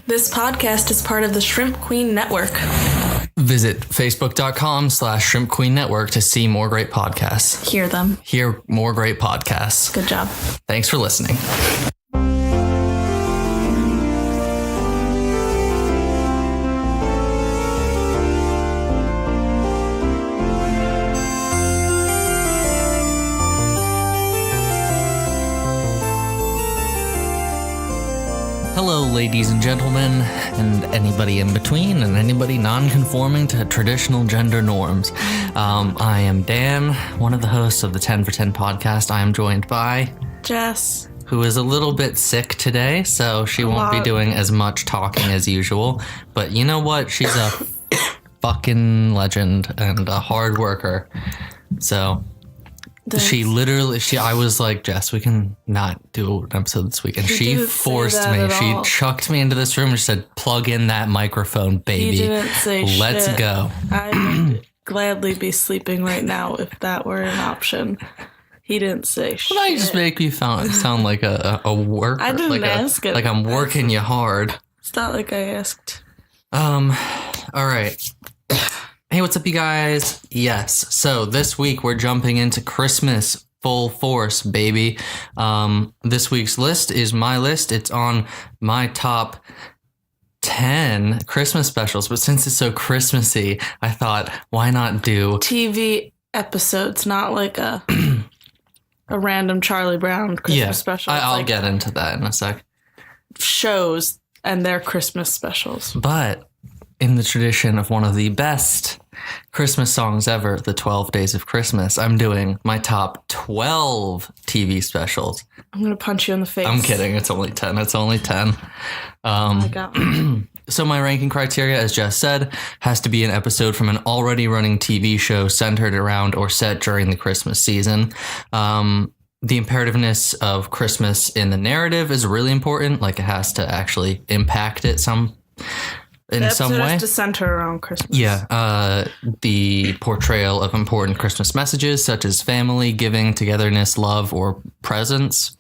This podcast is part of the Shrimp Queen Network. Visit facebook.com/Shrimp Queen Network to see more great podcasts. Hear them. Hear more great podcasts. Good job. Thanks for listening. Hello, ladies and gentlemen, and anybody in between, and anybody non-conforming to traditional gender norms. I am Dan, one of the hosts of the 10 for 10 podcast. I am joined by Jess, who is a little bit sick today, so she won't be doing as much talking as usual. But you know what? She's a fucking legend and a hard worker. So... I was like, Jess, we can not do an episode this week. And she forced me. She chucked me into this room and she said, plug in that microphone, baby. He didn't say Let's shit. go. I would gladly be sleeping right now if that were an option. He didn't say shit. Well, now you just make me sound like a worker. I didn't ask it. Like I'm working you hard. It's not like I asked. All right. Hey, what's up, you guys? Yes. So this week we're jumping into Christmas full force, baby. This week's list is my list. It's on my top 10 Christmas specials. But since it's so Christmassy, I thought, why not do TV episodes, not like a random Charlie Brown Christmas special. I'll get into that in a sec. Shows and their Christmas specials. But in the tradition of one of the best Christmas songs ever, the 12 Days of Christmas, I'm doing my top 12 TV specials. I'm going to punch you in the face. I'm kidding. It's only 10. Oh my God. So my ranking criteria, as Jess said, has to be an episode from an already running TV show centered around or set during the Christmas season. The imperativeness of Christmas in the narrative is really important. Like, it has to actually impact it in some way. Has to center around Christmas. Yeah. The portrayal of important Christmas messages such as family, giving, togetherness, love, or presence,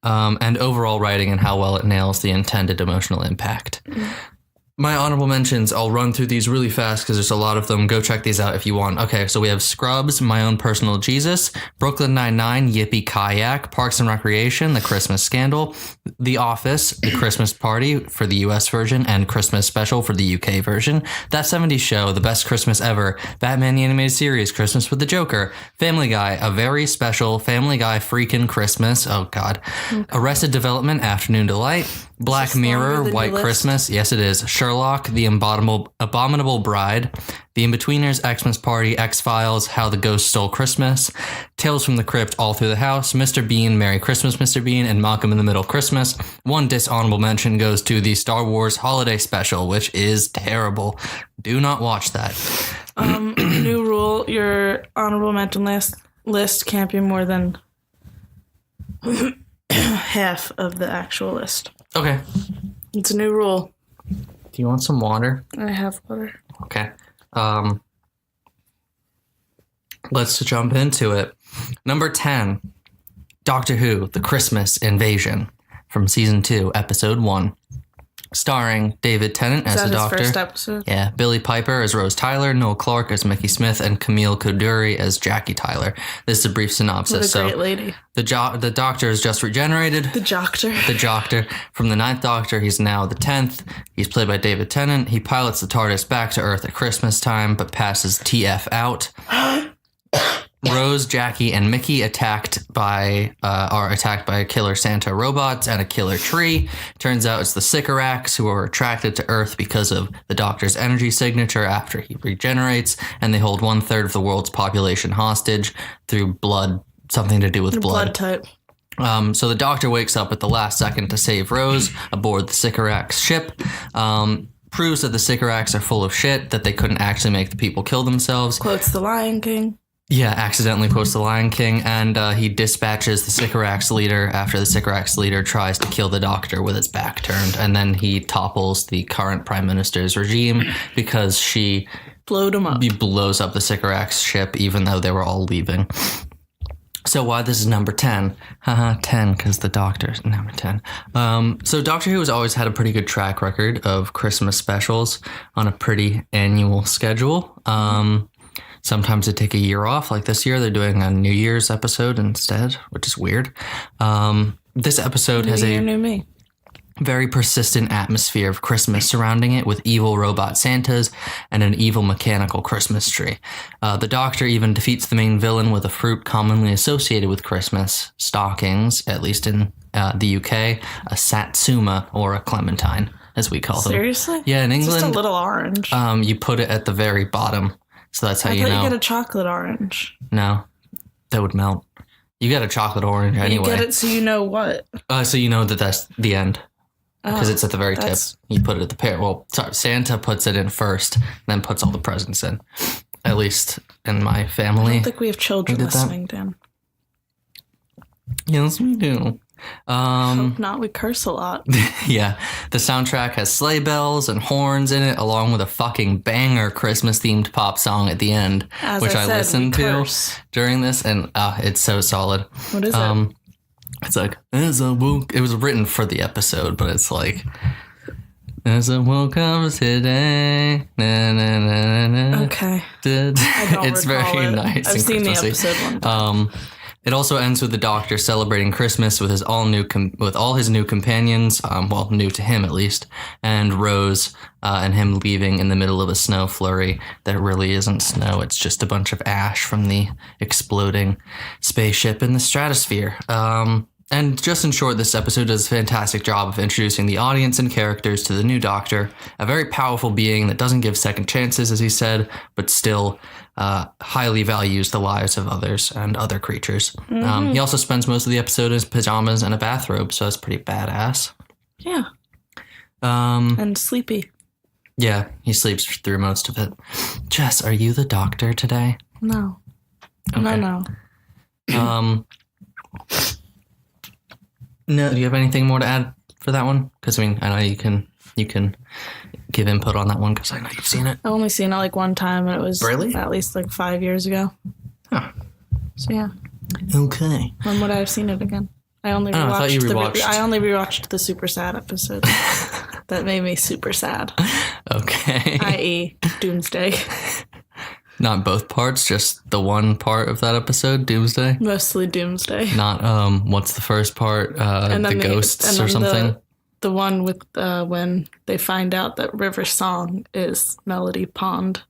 and overall writing and how well it nails the intended emotional impact. Mm-hmm. My honorable mentions, I'll run through these really fast because there's a lot of them. Go check these out if you want. Okay, so we have Scrubs, My Own Personal Jesus, Brooklyn Nine-Nine, Yippee Kayak, Parks and Recreation, The Christmas Scandal, The Office, The Christmas Party for the US version, and Christmas Special for the UK version, That 70s Show, The Best Christmas Ever, Batman the Animated Series, Christmas with the Joker, Family Guy, A Very Special Family Guy Freakin' Christmas, oh God, Arrested Development, Afternoon Delight, Black Mirror, White Christmas, yes it is, Sherlock, The Abominable Bride, The Inbetweeners, Xmas Party, X-Files, How the Ghost Stole Christmas, Tales from the Crypt, All Through the House, Mr. Bean, Merry Christmas, Mr. Bean, and Malcolm in the Middle Christmas. One dishonorable mention goes to the Star Wars Holiday Special, which is terrible. Do not watch that. New rule, your honorable mention list can't be more than half of the actual list. Okay. It's a new rule. Do you want some water? I have water. Okay. Let's jump into it. Number 10, Doctor Who, The Christmas Invasion from Season 2, Episode 1. Starring David Tennant as the Doctor. First episode? Yeah. Billy Piper as Rose Tyler, Noel Clarke as Mickey Smith, and Camille Coduri as Jackie Tyler. This is a brief synopsis. What a great lady. The Doctor is just regenerated. The Doctor. The Doctor. From the 9th Doctor, he's now the 10th. He's played by David Tennant. He pilots the TARDIS back to Earth at Christmas time, but passes TF out. Rose, Jackie, and Mickey are attacked by killer Santa robots and a killer tree. Turns out it's the Sycorax who are attracted to Earth because of the Doctor's energy signature after he regenerates, and they hold 1/3 of the world's population hostage through blood, something to do with blood. Blood type. So the Doctor wakes up at the last second to save Rose aboard the Sycorax ship. Proves that the Sycorax are full of shit, that they couldn't actually make the people kill themselves. Quotes the Lion King. Yeah, accidentally quotes the Lion King, and he dispatches the Sycorax leader after the Sycorax leader tries to kill the Doctor with his back turned, and then he topples the current Prime Minister's regime because she blowed him up. Blows up the Sycorax ship even though they were all leaving. So why this is number 10? Haha, 10 because the Doctor's number 10. So Doctor Who has always had a pretty good track record of Christmas specials on a pretty annual schedule. Sometimes they take a year off. Like this year, they're doing a New Year's episode instead, which is weird. This episode has a New me. very persistent atmosphere of Christmas surrounding it, with evil robot Santas and an evil mechanical Christmas tree. The Doctor even defeats the main villain with a fruit commonly associated with Christmas stockings, at least in the UK, a satsuma or a clementine, as we call them. Seriously? Yeah, in England, Just a little orange. you put it at the very bottom, so that's how I you thought know. you get a chocolate orange. No, that would melt. You get a chocolate orange anyway. You get it so you know what. So you know that that's the end. Because it's at the very tip. that's- You put it at the pair. Well, sorry, Santa puts it in first, then puts all the presents in. At least in my I family. don't think we have children did that. listening, Dan. Yes, we do. Hope not. We curse a lot. Yeah. The soundtrack has sleigh bells and horns in it, along with a fucking banger Christmas-themed pop song at the end, As which I I said, listened we to curse. during this, and it's so solid. What is it? It's like, as a woke. It was written for the episode, but it's like, as a woke comes today. Na, na, na, na, na. Okay. It's very it. nice. I've and seen the Christmassy. episode one time. It also ends with the Doctor celebrating Christmas with his with all his new companions, new to him at least, and Rose, and him leaving in the middle of a snow flurry that really isn't snow. It's just a bunch of ash from the exploding spaceship in the stratosphere. And just in short, this episode does a fantastic job of introducing the audience and characters to the new Doctor, a very powerful being that doesn't give second chances, as he said, but still highly values the lives of others and other creatures. He also spends most of the episode in his pajamas and a bathrobe, so that's pretty badass. Yeah. Um, And sleepy. yeah, he sleeps through most of it. Jess, are you the Doctor today? No. Okay. No. No, do you have anything more to add for that one? Because I mean, I know you can give input on that one because I know you've seen it. I've only seen it like one time, and it was Really? at least like 5 years ago. Huh. So yeah. Okay. When would I have seen it again? I only Oh, I thought you rewatched. rewatched. I only rewatched the super sad episode. That made me super sad. Okay. I.e., Doomsday. Not both parts, just the one part of that episode, Doomsday. Mostly Doomsday. Not what's the first part? The ghosts or something. The one with when they find out that River Song is Melody Pond.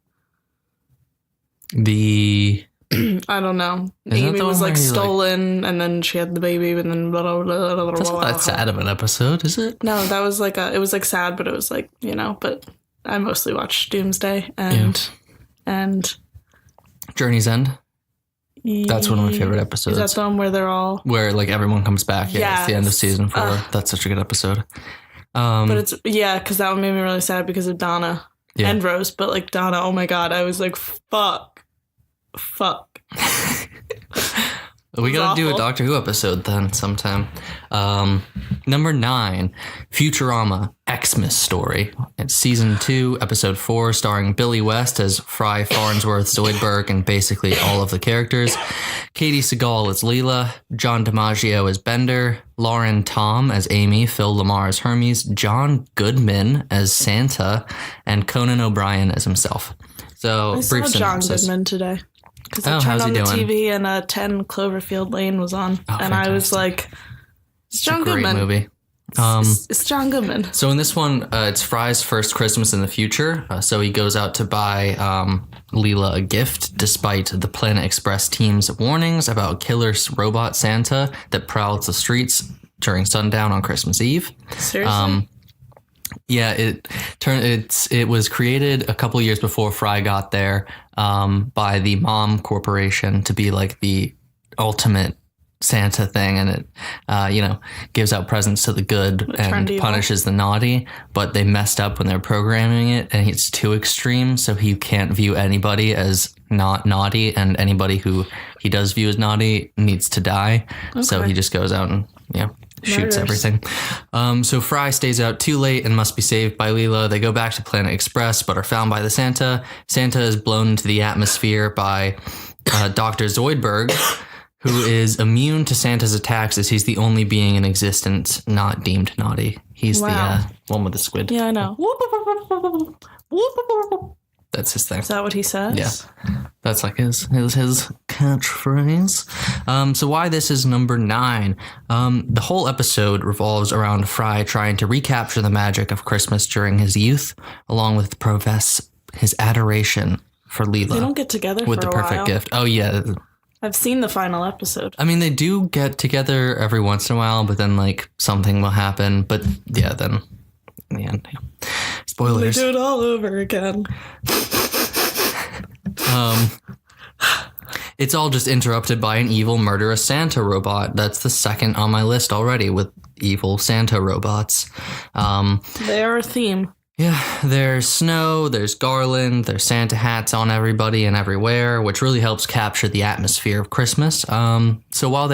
The I don't know. that Amy the was one like where he, stolen, and then she had the baby, and then blah blah blah blah blah. that's not blah. that sad of an episode, is it? No, that was like it was like sad, but it was like, you know. But I mostly watched Doomsday and Journey's End. That's one of my favorite Is episodes. that the one where they're all? Where like everyone comes back. Yeah, it's the end of Yes. season 4. That's such a good episode. But it's because that one made me really sad because of Donna and Rose. But like Donna, oh my god, I was like, fuck. We gotta do a awful. Doctor Who episode then sometime. Number 9, Futurama, Xmas Story. It's season 2, episode 4, starring Billy West as Fry Farnsworth Zoidberg and basically all of the characters. Katie Seagal as Leela, John DiMaggio as Bender, Lauren Tom as Amy, Phil Lamar as Hermes, John Goodman as Santa, and Conan O'Brien as himself. So, I saw brief John synopsis. Goodman today because I Oh, turned how's on he the doing? TV and 10 Cloverfield Lane was on, Oh, and I was fantastic. like, "It's John Great Goodman. movie. It's John Goodman." So in this one, it's Fry's first Christmas in the future. So he goes out to buy Leela a gift, despite the Planet Express team's warnings about killer robot Santa that prowls the streets during sundown on Christmas Eve. Seriously. Yeah, it was created a couple years before Fry got there by the Mom Corporation to be like the ultimate Santa thing, and it gives out presents to the good and trendy punishes the naughty. But they messed up when they're programming it, and it's too extreme, so he can't view anybody as not naughty, and anybody who he does view as naughty needs to die. So he just goes out and shoots Murders. everything. So Fry stays out too late and must be saved by Leela. They go back to Planet Express, but are found by the Santa. Santa is blown into the atmosphere by Dr. Zoidberg, who is immune to Santa's attacks as he's the only being in existence not deemed naughty. He's the one with the squid. Yeah, I know. That's his thing. Is that what he says? Yeah. That's like his catchphrase. So why this is number 9. The whole episode revolves around Fry trying to recapture the magic of Christmas during his youth, along with profess his adoration for Leela. They don't get together with for the a perfect while. gift. Oh, yeah. I've seen the final episode. I mean, they do get together every once in a while, but then, like, something will happen. But, yeah, then in the end, yeah. Spoilers. They do it all over again. It's all just interrupted by an evil, murderous Santa robot. That's the second on my list already with evil Santa robots. They are a theme. Yeah, there's snow, there's garland, there's Santa hats on everybody and everywhere, which really helps capture the atmosphere of Christmas. So while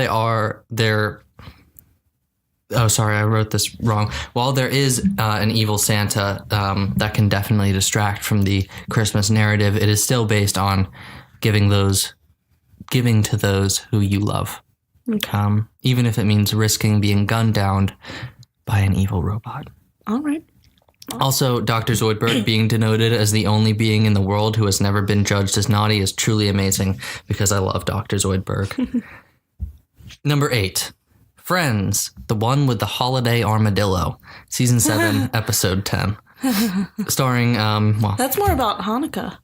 oh, sorry, I wrote this wrong. While there is an evil Santa that can definitely distract from the Christmas narrative, it is still based on giving to those who you love. Okay. Even if it means risking being gunned down by an evil robot. All right. Also, Dr. Zoidberg being denoted as the only being in the world who has never been judged as naughty is truly amazing because I love Dr. Zoidberg. Number 8. Friends, the one with the holiday armadillo. Season 7, episode 10. Starring, That's more about Hanukkah.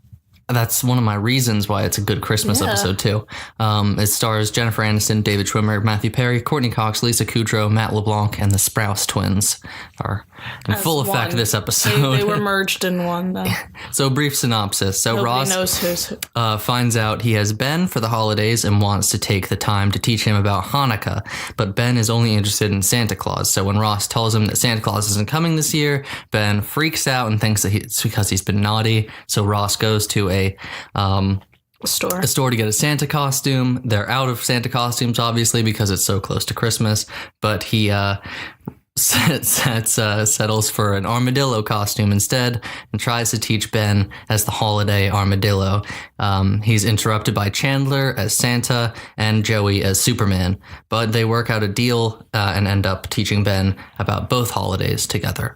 That's one of my reasons why it's a good Christmas episode, too. It stars Jennifer Aniston, David Schwimmer, Matthew Perry, Courtney Cox, Lisa Kudrow, Matt LeBlanc, and the Sprouse twins are in full effect this episode. They were merged in one, though. So, brief synopsis. So, Nobody Ross knows who's who. finds out he has Ben for the holidays and wants to take the time to teach him about Hanukkah, but Ben is only interested in Santa Claus. So, when Ross tells him that Santa Claus isn't coming this year, Ben freaks out and thinks that it's because he's been naughty. So, Ross goes to a store to get a Santa costume. They're out of Santa costumes, obviously, because it's so close to Christmas. But he settles for an armadillo costume instead and tries to teach Ben as the holiday armadillo. He's interrupted by Chandler as Santa and Joey as Superman. But they work out a deal and end up teaching Ben about both holidays together.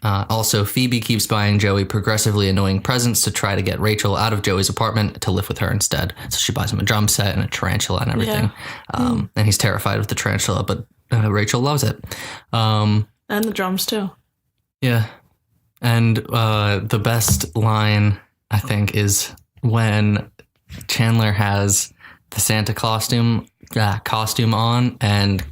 Also, Phoebe keeps buying Joey progressively annoying presents to try to get Rachel out of Joey's apartment to live with her instead. So she buys him a drum set and a tarantula and everything. Yeah. And he's terrified of the tarantula, but Rachel loves it. And the drums, too. Yeah. And the best line, I think, is when Chandler has the Santa costume on and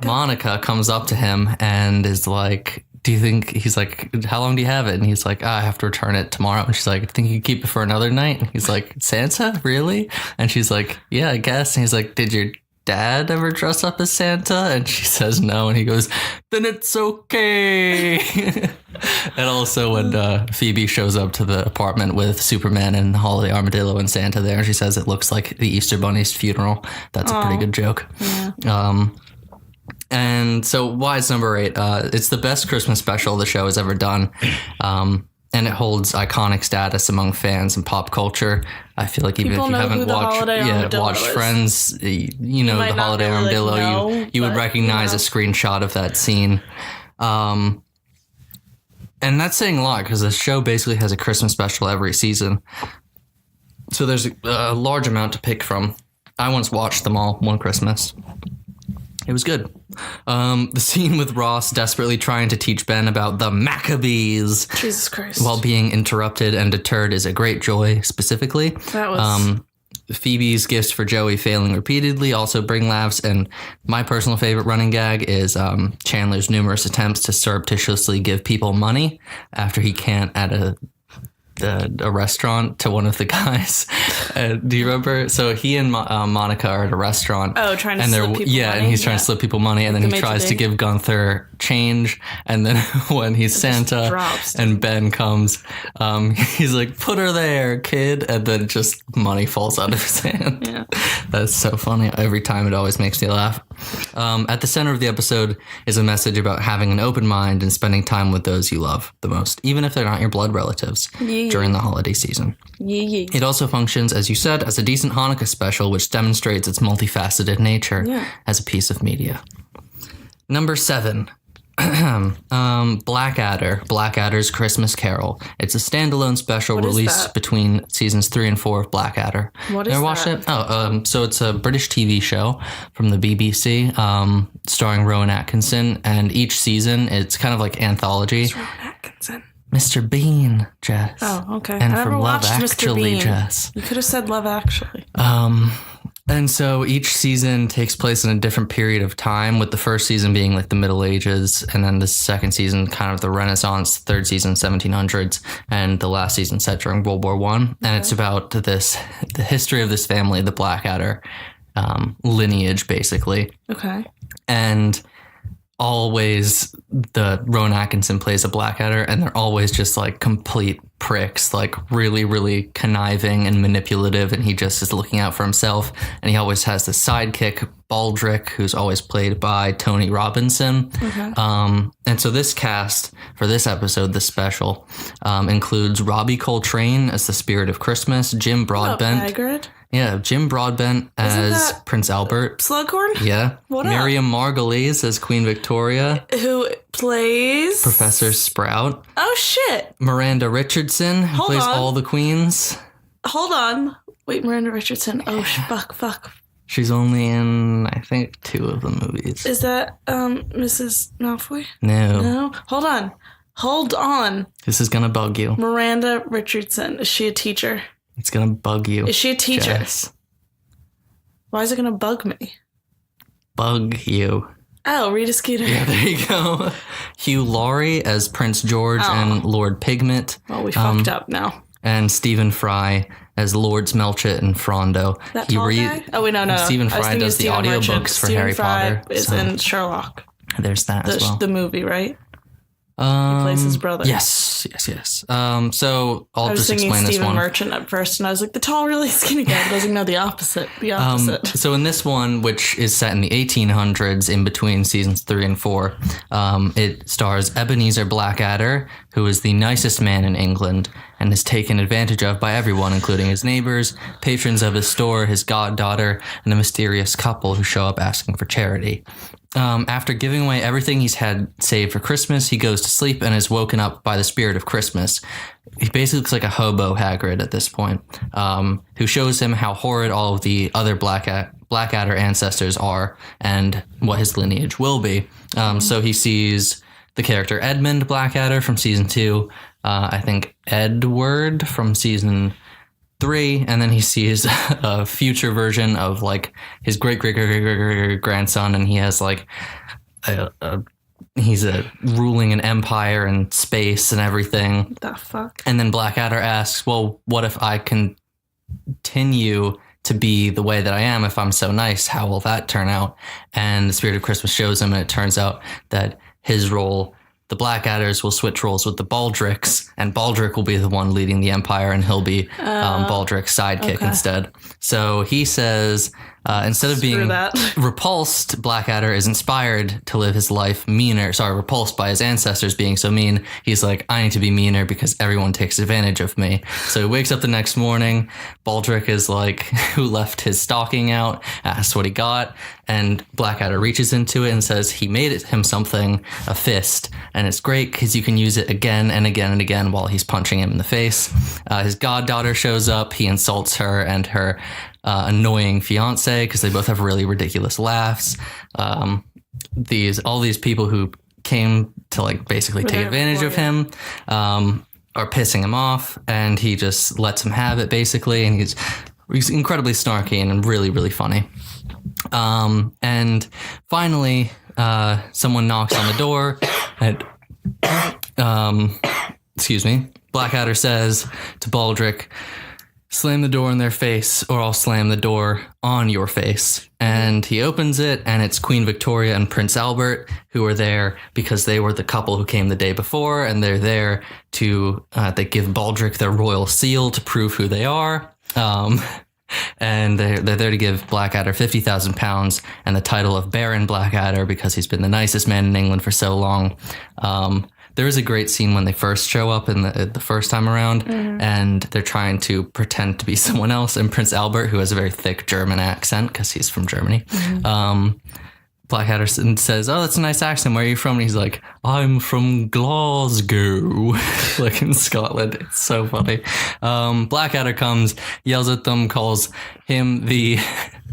Monica comes up to him and is like, he's like, how long do you have it? And he's like, I have to return it tomorrow. And she's like, I think you can keep it for another night. And he's like, Santa, really? And she's like, yeah, I guess. And he's like, did your dad ever dress up as Santa? And she says no. And he goes, then it's okay. And also when Phoebe shows up to the apartment with Superman and the holiday armadillo and Santa there, she says it looks like the Easter Bunny's funeral. That's a pretty good joke. Yeah. And so why is number 8? It's the best Christmas special the show has ever done. And it holds iconic status among fans and pop culture. I feel like even if you haven't watched Friends, you know the holiday armadillo. You would recognize a screenshot of that scene. And that's saying a lot because the show basically has a Christmas special every season. So there's a large amount to pick from. I once watched them all one Christmas. It was good. The scene with Ross desperately trying to teach Ben about the Maccabees. Jesus Christ. While being interrupted and deterred is a great joy, specifically. That was... Phoebe's gifts for Joey failing repeatedly also bring laughs, and my personal favorite running gag is Chandler's numerous attempts to surreptitiously give people money after he can't at a restaurant to one of the guys. Do you remember? So he and Monica are at a restaurant. Oh, trying to slip people money? And he's trying to slip people money, and then he tries to give Gunther change, and then when he's Santa and Ben comes, he's like, put her there, kid, and then just money falls out of his hand. Yeah. That's so funny. Every time it always makes me laugh. At the center of the episode is a message about having an open mind and spending time with those you love the most, even if they're not your blood relatives, during the holiday season. It also functions, as you said, as a decent Hanukkah special, which demonstrates its multifaceted nature as a piece of media. Number 7. Blackadder's Christmas Carol. It's a standalone special released between seasons 3 and 4 of Blackadder. What is that? Watch it? So it's a British TV show from the BBC, starring Rowan Atkinson, and each season it's kind of like anthology. Who's Rowan Atkinson? Mr. Bean, Jess. Oh, okay. And I never from Love watched Actually, Mr. Bean. Jess. You could have said Love Actually. And so each season takes place in a different period of time, with the first season being like the Middle Ages, and then the second season kind of the Renaissance, third season 1700s, and the last season set during World War I. And it's about the history of this family, the Blackadder lineage, basically. Okay. And always the Rowan Atkinson plays a Blackadder, and they're always just like complete pricks, like really, really conniving and manipulative, and he just is looking out for himself. And he always has the sidekick, Baldric, who's always played by Tony Robinson. Okay. And so this cast for this episode, this special, includes Robbie Coltrane as the Spirit of Christmas, Jim Broadbent. Hagrid? Yeah, Jim Broadbent as Prince Albert. Slughorn? Yeah. Miriam Margolyes as Queen Victoria. Who plays? Professor Sprout. Oh, shit. Miranda Richardson, who plays all the queens. Hold on. Wait, Miranda Richardson. Oh, fuck. She's only in, I think, 2 of the movies. Is that Mrs. Malfoy? No. Hold on. This is going to bug you. Miranda Richardson. Is she a teacher? It's going to bug you. Is she a teacher? Jess. Why is it going to bug me? Bug you. Oh, Rita Skeeter. Yeah, there you go. Hugh Laurie as Prince George and Lord Pigment. Well, we fucked up now. And Stephen Fry as Lords Melchett and Frondo. That tall guy? Oh, wait, no. Stephen Fry does the audiobooks for Harry Potter. Is in Sherlock. There's that as well. The movie, right? He plays his brother. Yes. So I'll just explain this one. I was thinking Stephen Merchant at first, and I was like, the tall, really skinny guy doesn't know the opposite. So in this one, which is set in the 1800s, in between seasons 3 and 4, it stars Ebenezer Blackadder, who is the nicest man in England and is taken advantage of by everyone, including his neighbors, patrons of his store, his goddaughter, and a mysterious couple who show up asking for charity. After giving away everything he's had saved for Christmas, he goes to sleep and is woken up by the Spirit of Christmas. He basically looks like a hobo Hagrid at this point, who shows him how horrid all of the other Blackadder ancestors are and what his lineage will be. So he sees the character Edmund Blackadder from season 2, I think Edward from season 3, and then he sees a future version of like his great grandson, and he has like he's ruling an empire and space and everything. What the fuck? And then Blackadder asks, well, what if I continue to be the way that I am? If I'm so nice, how will that turn out? And the Spirit of Christmas shows him, and it turns out that his role, the Blackadders, will switch roles with the Baldrics, and Baldric will be the one leading the empire, and he'll be Baldric's sidekick instead. So he says, instead of being repulsed, Blackadder is inspired to live his life repulsed by his ancestors being so mean. He's like, I need to be meaner because everyone takes advantage of me. So he wakes up the next morning. Baldric is like, who left his stocking out, asks what he got, and Blackadder reaches into it and says he made him something, a fist, and it's great because you can use it again and again and again while he's punching him in the face. His goddaughter shows up. He insults her and her annoying fiance because they both have really ridiculous laughs. All these people who came to like basically take advantage of him are pissing him off, and he just lets him have it basically, and he's incredibly snarky and really, really funny. And finally, someone knocks on the door, and Blackadder says to Baldric, slam the door in their face or I'll slam the door on your face. And he opens it, and it's Queen Victoria and Prince Albert, who are there because they were the couple who came the day before, and they're there to they give Baldric their royal seal to prove who they are. And they're there to give Blackadder £50,000 and the title of Baron Blackadder because he's been the nicest man in England for so long. There is a great scene when they first show up in the first time around, and they're trying to pretend to be someone else. And Prince Albert, who has a very thick German accent because he's from Germany, Blackadder says, "Oh, that's a nice accent. Where are you from?" And he's like, "I'm from Glasgow," like in Scotland. It's so funny. Blackadder comes, yells at them, calls him the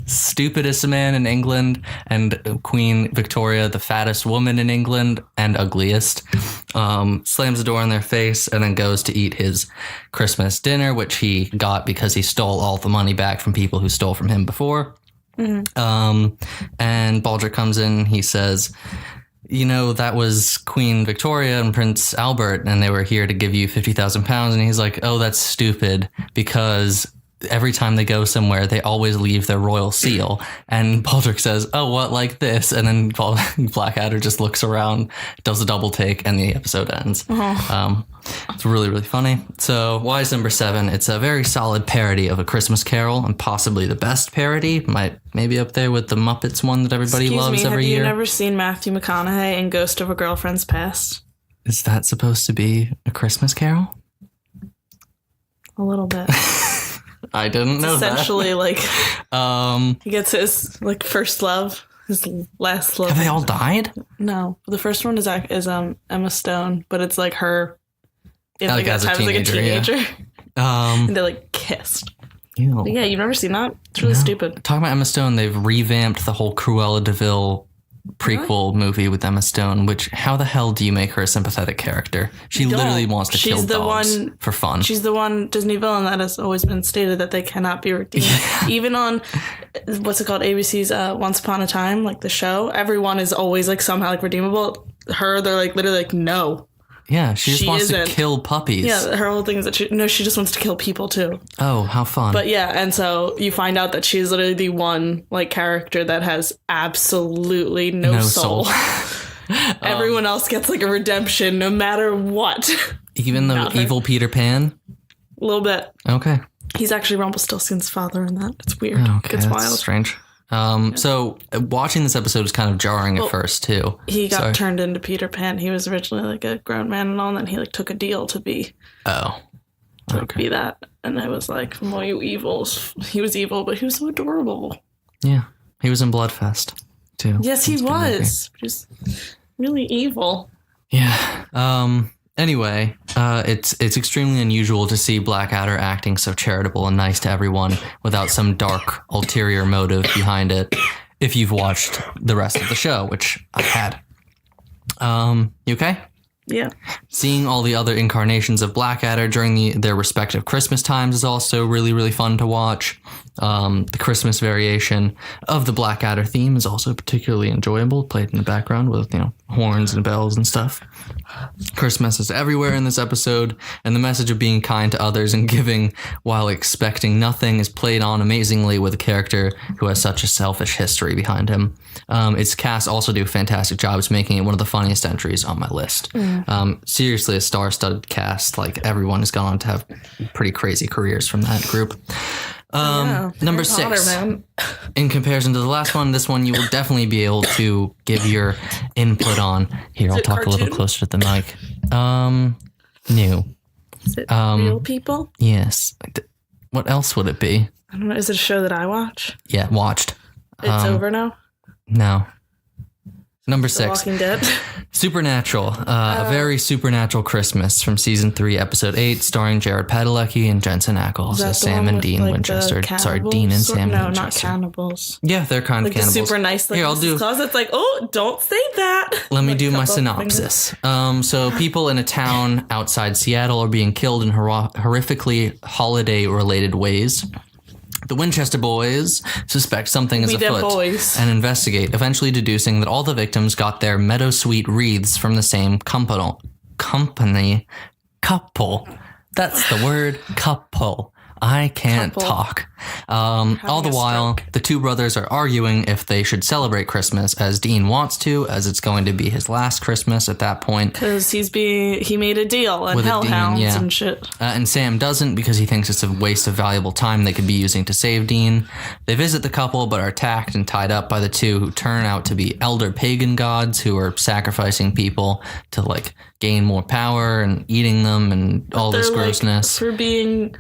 stupidest man in England and Queen Victoria the fattest woman in England and ugliest. Slams the door in their face and then goes to eat his Christmas dinner, which he got because he stole all the money back from people who stole from him before. And Baldric comes in, he says, "You know, that was Queen Victoria and Prince Albert, and they were here to give you £50,000. And he's like, "Oh, that's stupid, because every time they go somewhere, they always leave their royal seal." And Baldric says, "Oh, what, like this?" And then Blackadder just looks around, does a double take, and the episode ends. It's really, really funny. So why is number 7? It's a very solid parody of A Christmas Carol, and possibly the best parody. Maybe up there with the Muppets one that everybody loves every year. Have you never seen Matthew McConaughey in Ghost of a Girlfriend's Past? Is that supposed to be A Christmas Carol? A little bit. I didn't know essentially, that. He gets his first love, his last love. Have they all died? No, the first one is Emma Stone, but it's like her. As a teenager. Yeah. And they kissed. Ew. Yeah, you've never seen that? It's really stupid. Talking about Emma Stone, they've revamped the whole Cruella de Vil prequel movie with Emma Stone, which, how the hell do you make her a sympathetic character? She literally wants to kill dogs for fun. She's the one Disney villain that has always been stated that they cannot be redeemed. Yeah. Even on, what's it called, ABC's Once Upon a Time, the show, everyone is always somehow redeemable. Her, they're literally no. Yeah, she just wants to kill puppies. Yeah, her whole thing is that she just wants to kill people too. Oh, how fun. But yeah, and so you find out that she's literally the one character that has absolutely no soul. Everyone else gets a redemption no matter what. Even the evil Peter Pan? A little bit. Okay. He's actually Rumpelstiltskin's father in that. It's weird. Okay, it's wild. Strange. So watching this episode was kind of jarring at first too. He got turned into Peter Pan. He was originally a grown man and all, and then he took a deal to be be that. And I was like, well, you evils. He was evil, but he was so adorable. Yeah. He was in Bloodfest too. Yes, he was. Just really evil. Yeah. Anyway, it's extremely unusual to see Blackadder acting so charitable and nice to everyone without some dark ulterior motive behind it. If you've watched the rest of the show, which I had. You okay? Yeah. Seeing all the other incarnations of Blackadder during their respective Christmas times is also really, really fun to watch. The Christmas variation of the Blackadder theme is also particularly enjoyable, played in the background with, horns and bells and stuff. Christmas is everywhere in this episode, and the message of being kind to others and giving while expecting nothing is played on amazingly with a character who has such a selfish history behind him. Its cast also do fantastic jobs making it one of the funniest entries on my list. Seriously, a star-studded cast. Everyone has gone on to have pretty crazy careers from that group. Number 6. In comparison to the last one, this one you will definitely be able to give your input on. Here, I'll talk a little closer to the mic. New. Is it real people? Yes. What else would it be? I don't know. Is it a show that I watch? Yeah, watched. It's over now? No. Number 6. Walking Dead. Supernatural. A very supernatural Christmas from season 3, episode 8, starring Jared Padalecki and Jensen Ackles as Sam and Dean Winchester. Sorry, Dean and Sam Winchester. No, not cannibals. Yeah, they're kind of cannibals. Super nice. Here, I'll do. It's don't say that. Let me do my synopsis. So people in a town outside Seattle are being killed in horrifically holiday-related ways. The Winchester boys suspect something is afoot and investigate, eventually deducing that all the victims got their meadowsweet wreaths from the same couple. That's the word, couple. I can't Couple. talk. All the a while, stroke. the two brothers are arguing if they should celebrate Christmas, as Dean wants to, as it's going to be his last Christmas at that point. Because he made a deal and With a demon, hellhounds yeah. and shit. And Sam doesn't, because he thinks it's a waste of valuable time they could be using to save Dean. They visit the couple, but are attacked and tied up by the two, who turn out to be elder pagan gods who are sacrificing people to like gain more power and eating them and all this They're, grossness. Like, for being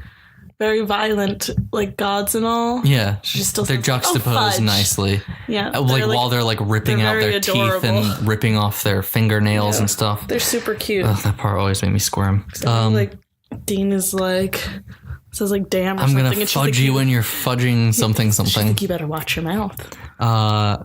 very violent, like gods and all. Yeah, She still they're says, juxtaposed fudge. nicely. Yeah. Like while they're like ripping they're out their very teeth and adorable. ripping off their fingernails and stuff. They're super cute. Ugh, that part always made me squirm. Like Dean is like says like damn or I'm something. gonna and she's fudge like, you when you're fudging something She's something. like, you better watch your mouth.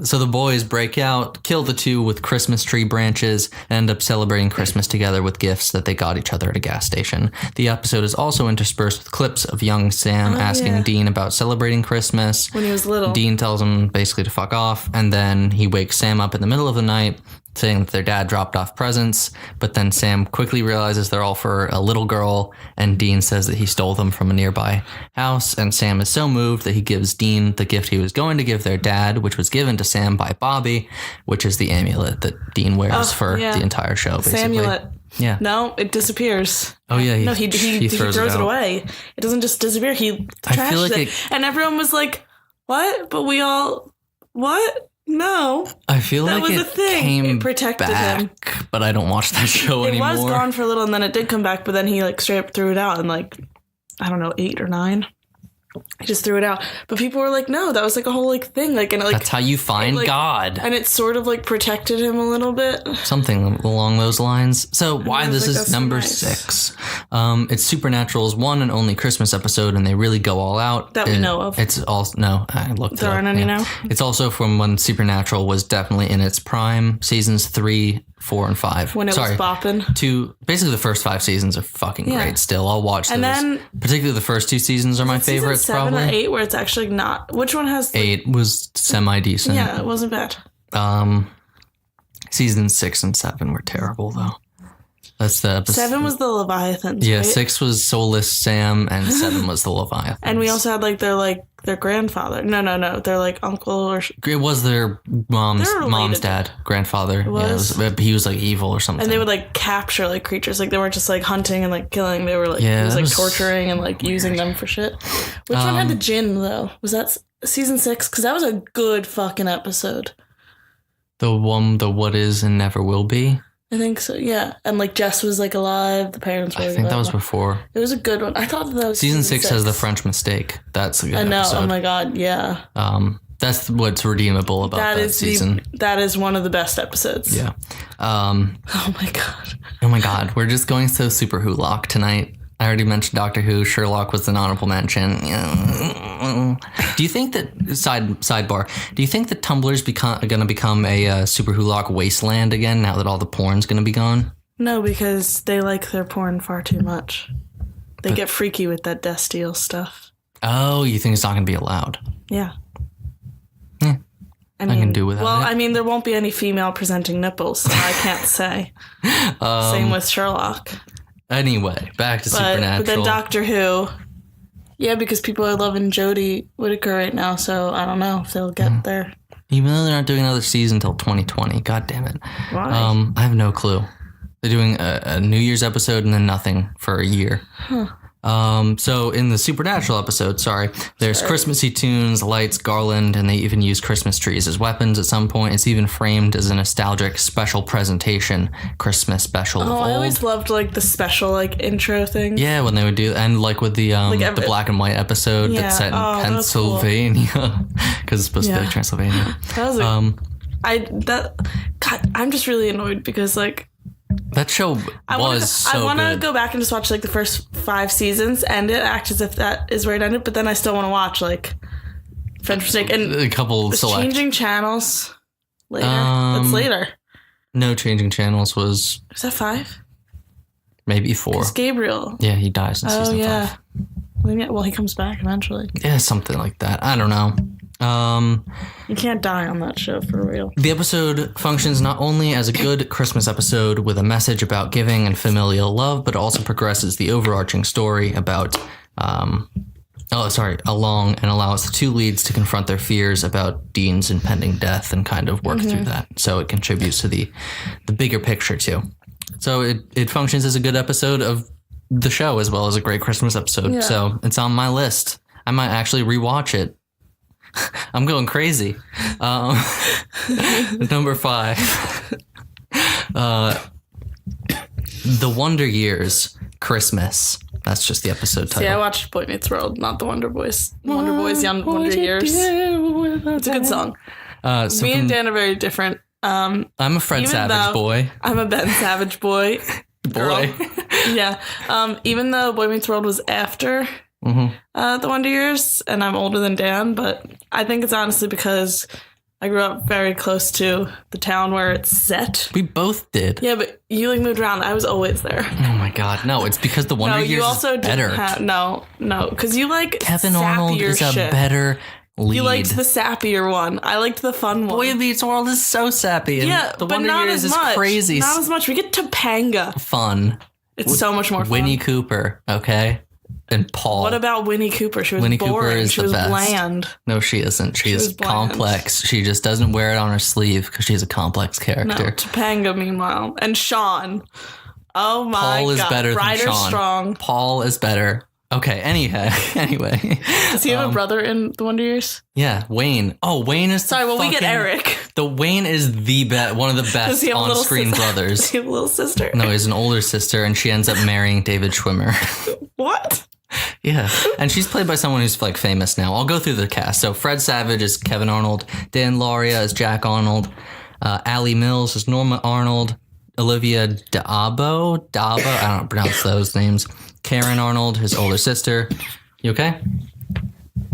So the boys break out, kill the two with Christmas tree branches, and end up celebrating Christmas together with gifts that they got each other at a gas station. The episode is also interspersed with clips of young Sam asking yeah. Dean about celebrating Christmas. When he was little. Dean tells him basically to fuck off, and then he wakes Sam up in the middle of the night saying that their dad dropped off presents, but then Sam quickly realizes they're all for a little girl, and Dean says that he stole them from a nearby house, and Sam is so moved that he gives Dean the gift he was going to give their dad, which was given to Sam by Bobby, which is the amulet that Dean wears for the entire show, basically. Samulet. Yeah. No, it disappears. Oh, yeah. He throws it out. away. It doesn't just disappear. He I trashes feel like it. And everyone was like, what? But we all, what? No. I feel That like was it a thing. came It protected back, him. but I don't watch that show It anymore. was gone for a little and then it did come back, but then he like straight up threw it out in like, I don't know, 8 or 9. He just threw it out. But people were like, no, that was like a whole like thing. Like, and it, like, That's how you find like- God. and it sort of like protected him a little bit. Something along those lines. So why I was this like, is that's so number nice. 6. It's Supernatural's one and only Christmas episode, and they really go all out. That we know of. It's also no, I looked. There it up, aren't any now? It's also from when Supernatural was definitely in its prime, seasons 3, 4, and 5. When it was bopping. Basically the first 5 seasons are fucking Yeah. great. Still, I'll watch And those. then- Particularly the first 2 seasons are my favorites. Season 7 probably or 8 where it's actually not. Which one has? 8 was semi decent. Yeah, it wasn't bad. Season 6 and 7 were terrible though. That's the episode. 7 was the Leviathans. Yeah, right? 6 was Soulless Sam, and 7 was the Leviathan. And we also had like their grandfather. No. They're like uncle or. It was their mom's They're related. mom's dad, grandfather. was? Yeah, he was like evil or something. And they would like capture like creatures. Like they weren't just like hunting and like killing. They were like Yeah, he was that like was- torturing and like using them for shit. Which one had the gin though? Was that season 6? Because that was a good fucking episode. the what is and never will be. I think so. Yeah, and like Jess was like alive. The parents were. I like, think that was alive. before. It was a good one. I thought that was Season 6 has the French mistake. That's a good I know. episode. Oh my god. Yeah. That's what's redeemable about that season. That is one of the best episodes. Yeah. Oh my god. Oh my god, we're just going so super Who-lock tonight. I already mentioned Doctor Who. Sherlock was an honorable mention. Do you think that sidebar? Do you think that Tumblr's going to become a super Who-lock wasteland again now that all the porn's going to be gone? No, because they like their porn far too much. They get freaky with that Death Steal stuff. Oh, you think it's not going to be allowed? Yeah. Yeah. I mean, can do without well, it. I mean, there won't be any female presenting nipples, so I can't say. Same with Sherlock. Anyway, back to Supernatural. But then Doctor Who. Yeah, because people are loving Jodie Whittaker right now, so I don't know if they'll get there. Even though they're not doing another season until 2020. God damn it. Why? I have no clue. They're doing a New Year's episode and then nothing for a year. So in the Supernatural episode, there's Christmassy tunes, lights, garland, and they even use Christmas trees as weapons at some point. It's even framed as a nostalgic special presentation Christmas special of Oh, I old. always loved like the special like intro thing. Yeah, when they would do, and like with the the black and white episode Yeah. that's set in Oh, that was cool. Pennsylvania, because it's supposed to be Yeah. like Transylvania. That was God, I'm just really annoyed because like That show was so I want to good. go back and just watch like the first 5 seasons, end it, act as if that is where it ended, but then I still want to watch like French Mistake and A couple it's select. changing channels later. That's later. No, changing channels was Is that 5? maybe 4. It's Gabriel. Yeah, he dies in season 5. Well, he comes back eventually. Yeah, something like that. I don't know. You can't die on that show for real. The episode functions not only as a good Christmas episode with a message about giving and familial love, but also progresses the overarching story about along and allows the two leads to confront their fears about Dean's impending death and kind of work through that. So it contributes to the bigger picture too. So it functions as a good episode of the show as well as a great Christmas episode. Yeah. So it's on my list. I might actually rewatch it. I'm going crazy. Number 5. The Wonder Years Christmas. That's just the episode title. See, I watched Boy Meets World, not the Wonder Boys. Wonder Boys, Young Wonder Years. It's a good song. So me and Dan are very different. I'm a Fred Savage boy. I'm a Ben Savage boy. Boy. Yeah. Even though Boy Meets World was after the Wonder Years, and I'm older than Dan, but I think it's honestly because I grew up very close to the town where it's set. We both did. Yeah, but you moved around. I was always there. Oh my God. No, it's because the Wonder Years is better. No, because you like Kevin Arnold is a better lead. You liked the sappier one. I liked the fun one. Boy Meets World is so sappy. And yeah, the but Wonder not Years as much. is crazy. Not as much. We get Topanga. Fun. It's so much more fun. Winnie Cooper, okay? And Paul. What about Winnie Cooper? She was Winnie boring. Cooper is she was best. Bland. No, she isn't. She is complex. She just doesn't wear it on her sleeve because she's a complex character. No, Topanga, meanwhile. And Sean. Oh my God. Paul is better than Sean. Strong. Paul is better. Okay, anyway. Does he have a brother in the Wonder Years? Yeah, Wayne. Oh, Wayne is we get Eric. The Wayne is one of the best on-screen brothers. Does he have a little sister? No, he has an older sister, and she ends up marrying David Schwimmer. What? Yeah, and she's played by someone who's like famous now. I'll go through the cast. So Fred Savage is Kevin Arnold. Dan Lauria is Jack Arnold. Allie Mills is Norma Arnold. Olivia Dabo, I don't pronounce those names. Karen Arnold, his older sister. You okay?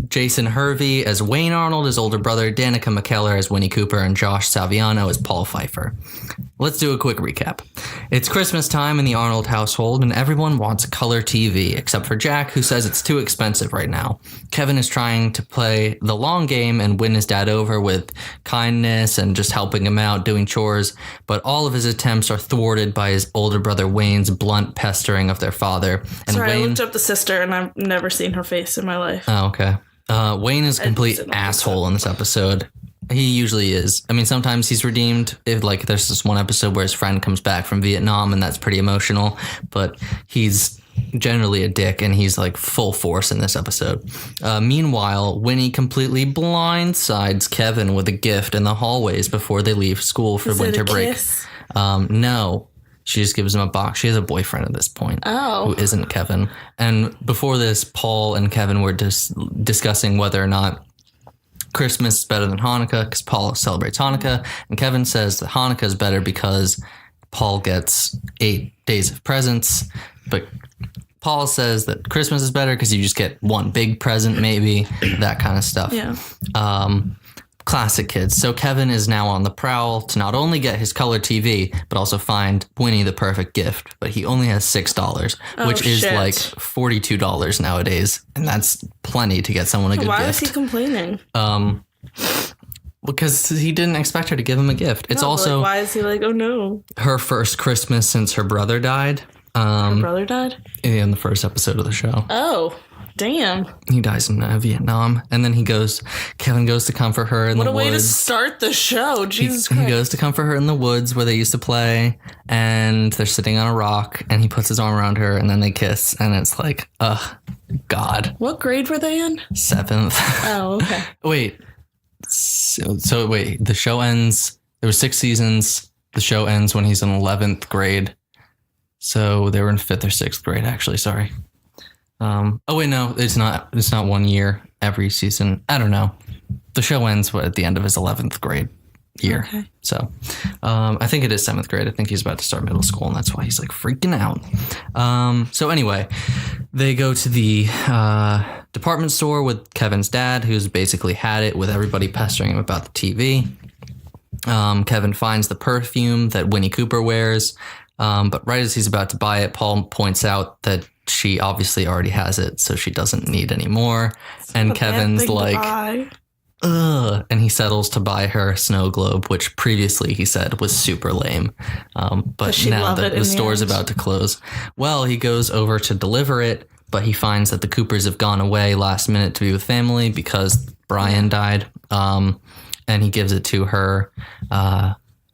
Jason Hervey as Wayne Arnold, his older brother. Danica McKellar as Winnie Cooper. And Josh Saviano as Paul Pfeiffer. Let's do a quick recap. It's Christmas time in the Arnold household, and everyone wants a color TV, except for Jack, who says it's too expensive right now. Kevin is trying to play the long game and win his dad over with kindness and just helping him out, doing chores, but all of his attempts are thwarted by his older brother Wayne's blunt pestering of their father. And Sorry, I looked up the sister, and I've never seen her face in my life. Oh, okay. Wayne is a complete asshole in this episode. He usually is. I mean, sometimes he's redeemed. If like there's this one episode where his friend comes back from Vietnam and that's pretty emotional, but he's generally a dick and he's like full force in this episode. Meanwhile, Winnie completely blindsides Kevin with a gift in the hallways before they leave school for winter break. Kiss? No. She just gives him a box. She has a boyfriend at this point who isn't Kevin. And before this, Paul and Kevin were discussing whether or not Christmas is better than Hanukkah because Paul celebrates Hanukkah. And Kevin says that Hanukkah is better because Paul gets 8 days of presents. But Paul says that Christmas is better because you just get one big present, maybe, that kind of stuff. Yeah. Classic kids. So Kevin is now on the prowl to not only get his color TV, but also find Winnie the perfect gift. But he only has $6, which is like $42 nowadays. And that's plenty to get someone a good gift. Why is he complaining? Because he didn't expect her to give him a gift. It's also... why is he like, oh no? Her first Christmas since her brother died. Her brother died? In the first episode of the show. Oh, damn. He dies in Vietnam. And then Kevin goes to comfort her in the woods. What a way to start the show. Jesus Christ. He goes to comfort her in the woods where they used to play. And they're sitting on a rock. And he puts his arm around her. And then they kiss. And it's like, ugh, God. What grade were they in? 7th. Oh, okay. Wait. So wait. The show ends. There were 6 seasons. The show ends when he's in 11th grade. So they were in 5th or 6th grade, actually. Sorry. Oh wait, no, it's not 1 year every season. I don't know. The show ends at the end of his 11th grade year. Okay. So, I think it is 7th grade. I think he's about to start middle school and that's why he's like freaking out. So anyway, they go to the, department store with Kevin's dad, who's basically had it with everybody pestering him about the TV. Kevin finds the perfume that Winnie Cooper wears. But right as he's about to buy it, Paul points out that she obviously already has it, so she doesn't need any more. And Kevin's like, ugh. And he settles to buy her a snow globe, which previously he said was super lame. But now that the store's about to close, well, he goes over to deliver it, but he finds that the Coopers have gone away last minute to be with family because Brian died. And he gives it to her,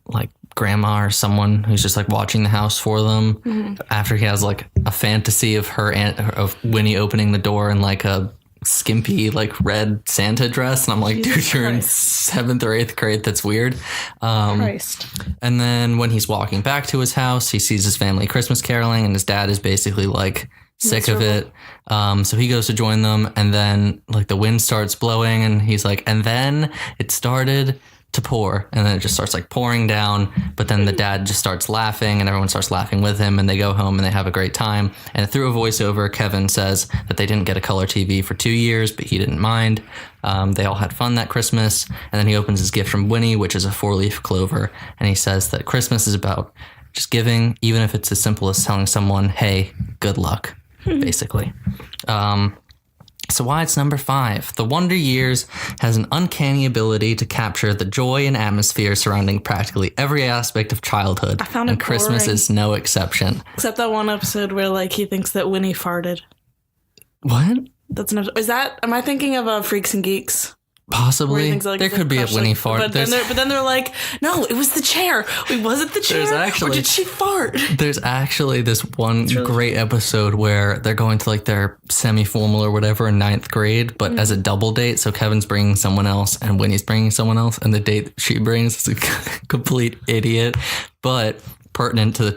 like grandma or someone who's just like watching the house for them after he has like a fantasy of of Winnie opening the door in like a skimpy like red Santa dress, and I'm like, Jesus dude, you're Christ. In 7th or 8th grade. That's weird. Christ. And then when he's walking back to his house, he sees his family Christmas caroling, and his dad is basically like sick of it. So he goes to join them, and then like the wind starts blowing, and he's like, and then it started to pour, and then it just starts like pouring down, but then the dad just starts laughing, and everyone starts laughing with him, and they go home and they have a great time. And through a voiceover, Kevin says that they didn't get a color TV for 2 years, but he didn't mind. They all had fun that Christmas, and then he opens his gift from Winnie, which is a 4-leaf clover, and he says that Christmas is about just giving, even if it's as simple as telling someone, hey, good luck, basically. So why it's number 5. The Wonder Years has an uncanny ability to capture the joy and atmosphere surrounding practically every aspect of childhood. I found it and Christmas boring. is no exception. Except that one episode where like he thinks that Winnie farted. What? That's an episode. Am I thinking of Freaks and Geeks? Possibly. Like, there could be a Winnie fart. But then they're like, no, it was the chair. Wait, was it the chair? Or did she fart? There's actually this one great episode where they're going to like their semi-formal or whatever in 9th grade, but as a double date. So Kevin's bringing someone else and Winnie's bringing someone else, and the date she brings is a complete idiot. But pertinent to the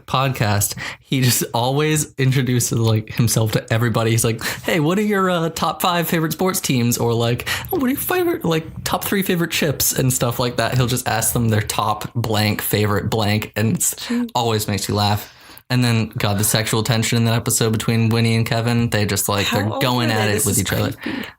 podcast, he just always introduces like himself to everybody. He's like, hey, what are your top 5 favorite sports teams, or like, oh, what are your favorite like top 3 favorite chips and stuff like that. He'll just ask them their top blank favorite blank, and it always makes you laugh. And then God, the sexual tension in that episode between Winnie and Kevin, they just like they're going at it with each other.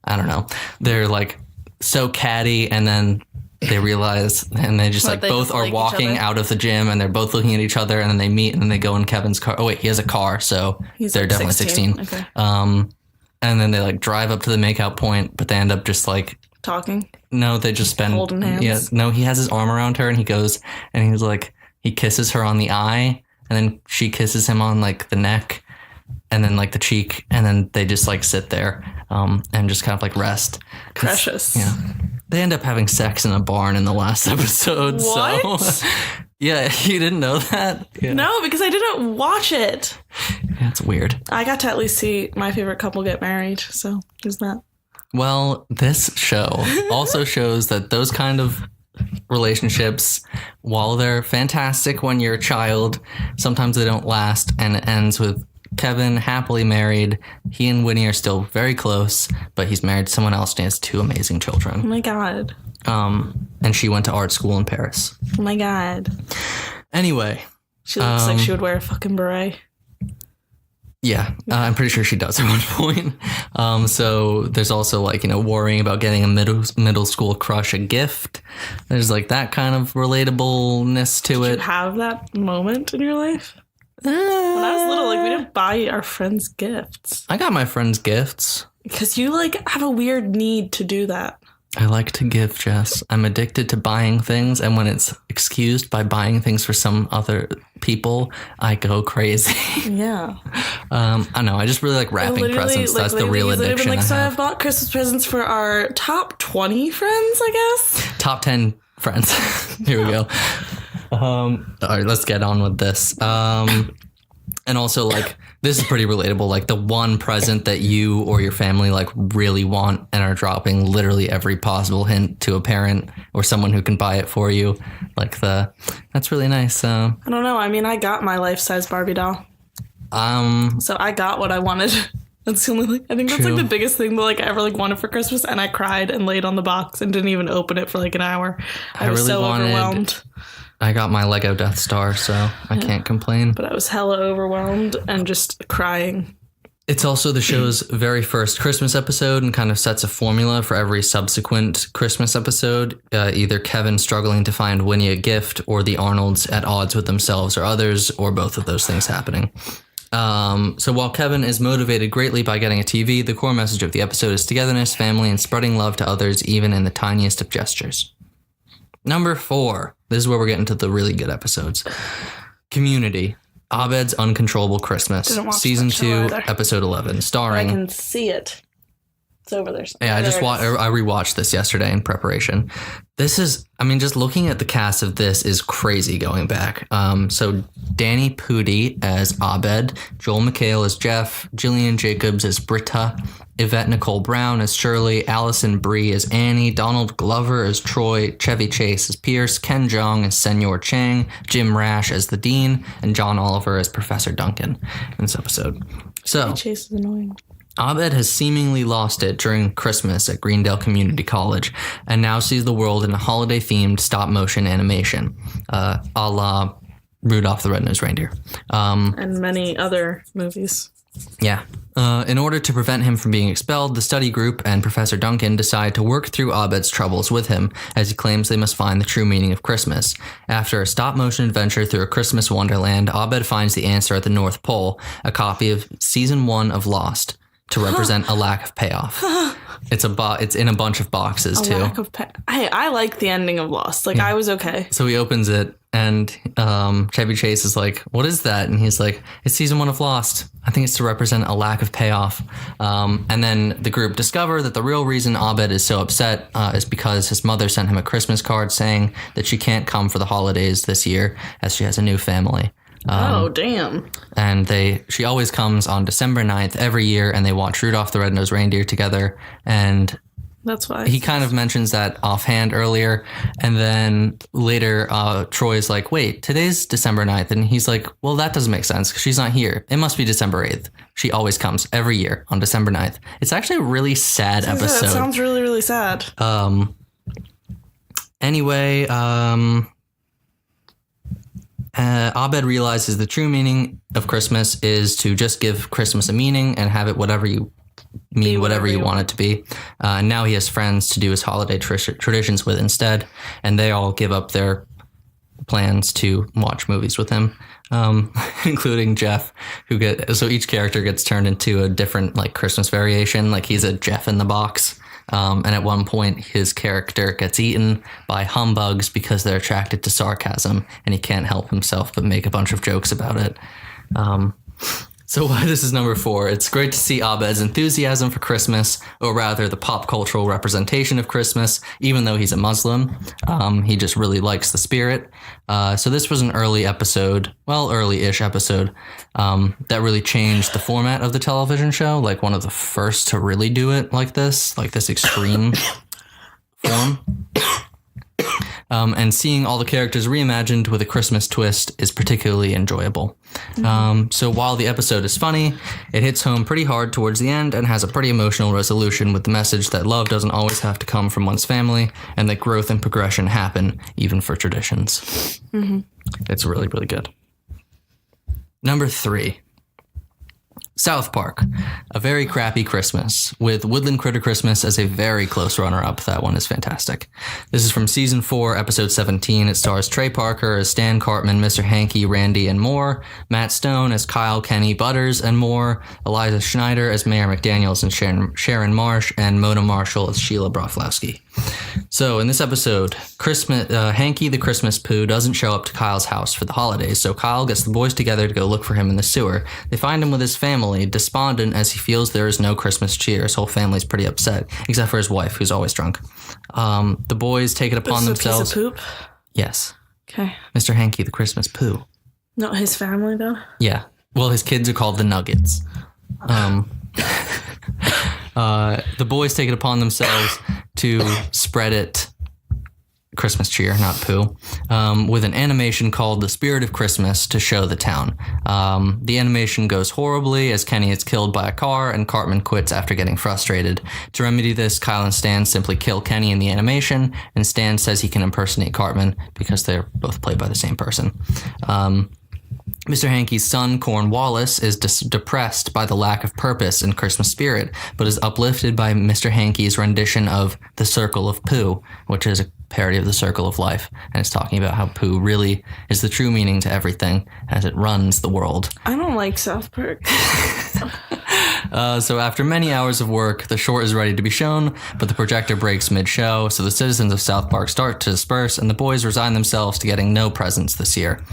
I don't know, they're like so catty, and then they realize, and they just both are walking out of the gym, and they're both looking at each other, and then they meet, and then they go in Kevin's car. Oh wait, he has a car, so they're like definitely 16. Okay. And then they like drive up to the makeout point, but they end up just like talking. No, they just spend holding hands. Yeah, no, he has his arm around her, and he goes, and he's like, he kisses her on the eye, and then she kisses him on like the neck, and then like the cheek, and then they just like sit there, and just kind of like rest. Precious. Yeah. They end up having sex in a barn in the last episode. What? So, yeah, you didn't know that? Yeah. No, because I didn't watch it. Yeah, it's weird. I got to at least see my favorite couple get married, so there's that. Well, this show also shows that those kind of relationships, while they're fantastic when you're a child, sometimes they don't last, and it ends with Kevin happily married. He and Winnie are still very close, but he's married to someone else and he has 2 amazing children. Oh my God. And she went to art school in Paris. Oh my God. Anyway. She looks like she would wear a fucking beret. Yeah, I'm pretty sure she does at one point. So there's also like, worrying about getting a middle school crush a gift. There's like that kind of relatableness to it. Did you have that moment in your life? When I was little, like we didn't buy our friends gifts. I got my friends gifts. Because you like have a weird need to do that. I like to give, Jess. I'm addicted to buying things, and when it's excused by buying things for some other people, I go crazy. Yeah. I know. I just really like wrapping presents. That's the real addiction. Like, so I've bought Christmas presents for our top 20 friends, I guess. Top 10 friends. Here we go. All right, let's get on with this. And also, like, this is pretty relatable. Like, the one present that you or your family, like, really want and are dropping literally every possible hint to a parent or someone who can buy it for you. Like, that's really nice. I don't know. I mean, I got my life-size Barbie doll. So I got what I wanted. That's the only, I think that's like the biggest thing that like I ever like wanted for Christmas, and I cried and laid on the box and didn't even open it for like an hour. I was really so overwhelmed. I got my Lego Death Star, so I can't complain. But I was hella overwhelmed and just crying. It's also the show's very first Christmas episode and kind of sets a formula for every subsequent Christmas episode. Either Kevin struggling to find Winnie a gift, or the Arnolds at odds with themselves or others, or both of those things happening. So while Kevin is motivated greatly by getting a TV, the core message of the episode is togetherness, family, and spreading love to others, even in the tiniest of gestures. Number 4. This is where we're getting to the really good episodes. Community. Abed's Uncontrollable Christmas, Didn't watch season that show 2, either. episode 11, starring. I can see it. It's over there. Yeah, I rewatched this yesterday in preparation. This is, I mean, just looking at the cast of this is crazy going back. So Danny Pudi as Abed, Joel McHale as Jeff, Jillian Jacobs as Britta, Yvette Nicole Brown as Shirley, Allison Brie as Annie, Donald Glover as Troy, Chevy Chase as Pierce, Ken Jeong as Senor Chang, Jim Rash as the Dean, and John Oliver as Professor Duncan in this episode. So Chase is annoying. Abed has seemingly lost it during Christmas at Greendale Community College and now sees the world in a holiday-themed stop-motion animation, a la Rudolph the Red-Nosed Reindeer. And many other movies. Yeah. In order to prevent him from being expelled, the study group and Professor Duncan decide to work through Abed's troubles with him, as he claims they must find the true meaning of Christmas. After a stop-motion adventure through a Christmas wonderland, Abed finds the answer at the North Pole, a copy of Season 1 of Lost, to represent a lack of payoff. It's in a bunch of boxes, too. Lack of I like the ending of Lost. Like, I was okay. So he opens it, and Chevy Chase is like, what is that? And he's like, it's Season 1 of Lost. I think it's to represent a lack of payoff. And then the group discover that the real reason Abed is so upset is because his mother sent him a Christmas card saying that she can't come for the holidays this year as she has a new family. Oh, damn. And she always comes on December 9th every year, and they watch Rudolph the Red-Nosed Reindeer together. And that's why. He kind of mentions that offhand earlier. And then later, Troy's like, wait, today's December 9th. And he's like, well, that doesn't make sense because she's not here. It must be December 8th. She always comes every year on December 9th. It's actually a really sad episode. It sounds really, really sad. Anyway, Abed realizes the true meaning of Christmas is to just give Christmas a meaning and have it whatever you want it to be. And now he has friends to do his holiday traditions with instead, and they all give up their plans to watch movies with him, including Jeff, so each character gets turned into a different like Christmas variation. Like he's a Jeff in the box. And at one point, his character gets eaten by humbugs because they're attracted to sarcasm, and he can't help himself but make a bunch of jokes about it. So why this is number 4, it's great to see Abed's enthusiasm for Christmas, or rather the pop cultural representation of Christmas, even though he's a Muslim. He just really likes the spirit. So this was an early-ish episode, that really changed the format of the television show, like one of the first to really do it like this extreme form. And seeing all the characters reimagined with a Christmas twist is particularly enjoyable. So while the episode is funny, it hits home pretty hard towards the end and has a pretty emotional resolution with the message that love doesn't always have to come from one's family and that growth and progression happen even for traditions. Mm-hmm. It's really, really good. Number 3. South Park, A Very Crappy Christmas, with Woodland Critter Christmas as a very close runner-up. That one is fantastic. This is from Season 4, Episode 17. It stars Trey Parker as Stan Cartman, Mr. Hankey, Randy, and more, Matt Stone as Kyle, Kenny, Butters, and more, Eliza Schneider as Mayor McDaniels and Sharon Marsh, and Mona Marshall as Sheila Broflowski. So in this episode, Hankey the Christmas Pooh doesn't show up to Kyle's house for the holidays, so Kyle gets the boys together to go look for him in the sewer. They find him with his family, despondent as he feels there is no Christmas cheer. His whole family's pretty upset, except for his wife, who's always drunk. The boys take it upon themselves. Piece of poop? Yes. Okay. Mr. Hankey the Christmas Pooh. Not his family, though? Yeah. Well, his kids are called the Nuggets. The boys take it upon themselves to spread it Christmas cheer, not poo, with an animation called The Spirit of Christmas to show the town. The animation goes horribly as Kenny is killed by a car and Cartman quits after getting frustrated. To remedy this, Kyle and Stan simply kill Kenny in the animation, and Stan says he can impersonate Cartman because they're both played by the same person. Mr. Hankey's son, Cornwallis, is depressed by the lack of purpose and Christmas spirit, but is uplifted by Mr. Hankey's rendition of The Circle of Pooh, which is a parody of The Circle of Life, and it's talking about how Pooh really is the true meaning to everything as it runs the world. I don't like South Park. So after many hours of work, the short is ready to be shown, but the projector breaks mid-show, so the citizens of South Park start to disperse, and the boys resign themselves to getting no presents this year.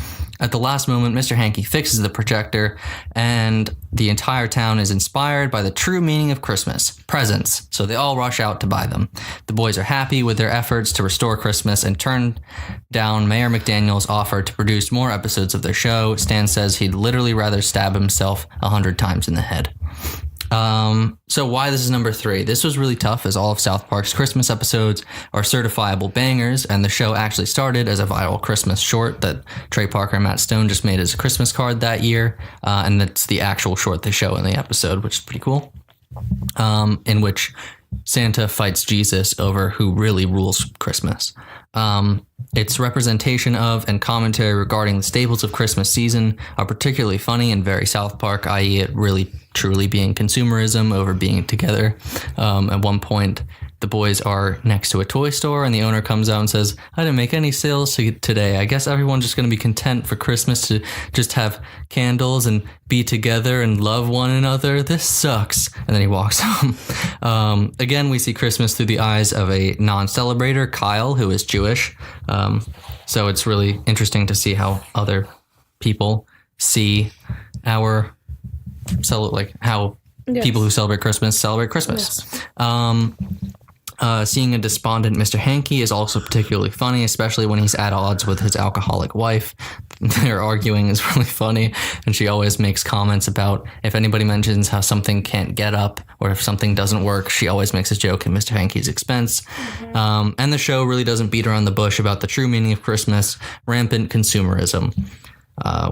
At the last moment, Mr. Hankey fixes the projector, and the entire town is inspired by the true meaning of Christmas, presents, so they all rush out to buy them. The boys are happy with their efforts to restore Christmas and turn down Mayor McDaniel's offer to produce more episodes of their show. Stan says he'd literally rather stab himself 100 times in the head. So why this is number 3? This was really tough, as all of South Park's Christmas episodes are certifiable bangers, and the show actually started as a viral Christmas short that Trey Parker and Matt Stone just made as a Christmas card that year, and that's the actual short they show in the episode, which is pretty cool, in which Santa fights Jesus over who really rules Christmas. Its representation of and commentary regarding the staples of Christmas season are particularly funny and very South Park, i.e. it really truly being consumerism over being together. At one point, the boys are next to a toy store and the owner comes out and says, I didn't make any sales today. I guess everyone's just going to be content for Christmas to just have candles and be together and love one another. This sucks. And then he walks home. Again, we see Christmas through the eyes of a non-celebrator, Kyle, who is Jewish. So it's really interesting to see how other people see how people who celebrate Christmas. Yes. Seeing a despondent Mr. Hankey is also particularly funny, especially when he's at odds with his alcoholic wife. Their arguing is really funny, and she always makes comments about if anybody mentions how something can't get up or if something doesn't work, she always makes a joke at Mr. Hankey's expense. Mm-hmm. And the show really doesn't beat around the bush about the true meaning of Christmas, rampant consumerism.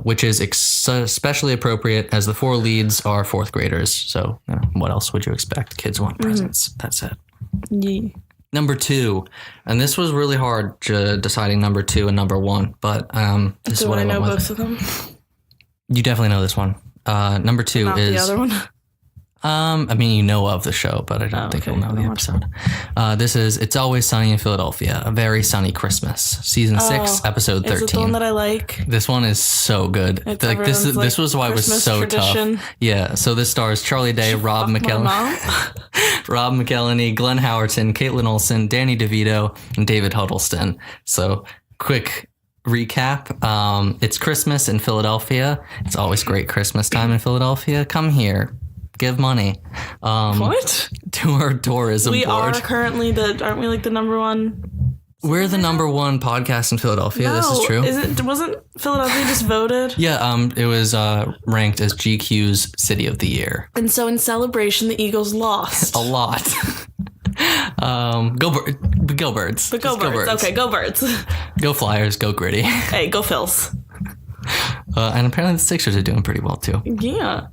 Which is especially appropriate as the 4 leads are 4th graders. So what else would you expect? Kids want presents. That's it. Yeah. Number 2, and this was really hard deciding number 2 and number 1, but this is what I know both of them. You definitely know this one. Number 2 Not is the other one. I mean, you know of the show, but I don't think you'll know the episode. This is It's Always Sunny in Philadelphia, A Very Sunny Christmas, season 6, episode 13. Is it the one that I like? This one is so good. It's like this was why Christmas it was so tradition. Tough. Yeah. So this stars Charlie Day, Rob McElhenney, Glenn Howerton, Caitlin Olsen, Danny DeVito, and David Huddleston. So quick recap. It's Christmas in Philadelphia. It's always great Christmas time in Philadelphia. Come here. Give money. What? To our tourism board. We are currently aren't we like the number one? We're the number 1 podcast in Philadelphia. No, this is true. Wasn't Philadelphia just voted? Yeah, it was ranked as GQ's City of the Year. And so in celebration, the Eagles lost. A lot. Go Birds. But go Birds. Okay, go Birds. Go Flyers. Go Gritty. Hey, go Phils. And apparently the Sixers are doing pretty well too. Yeah.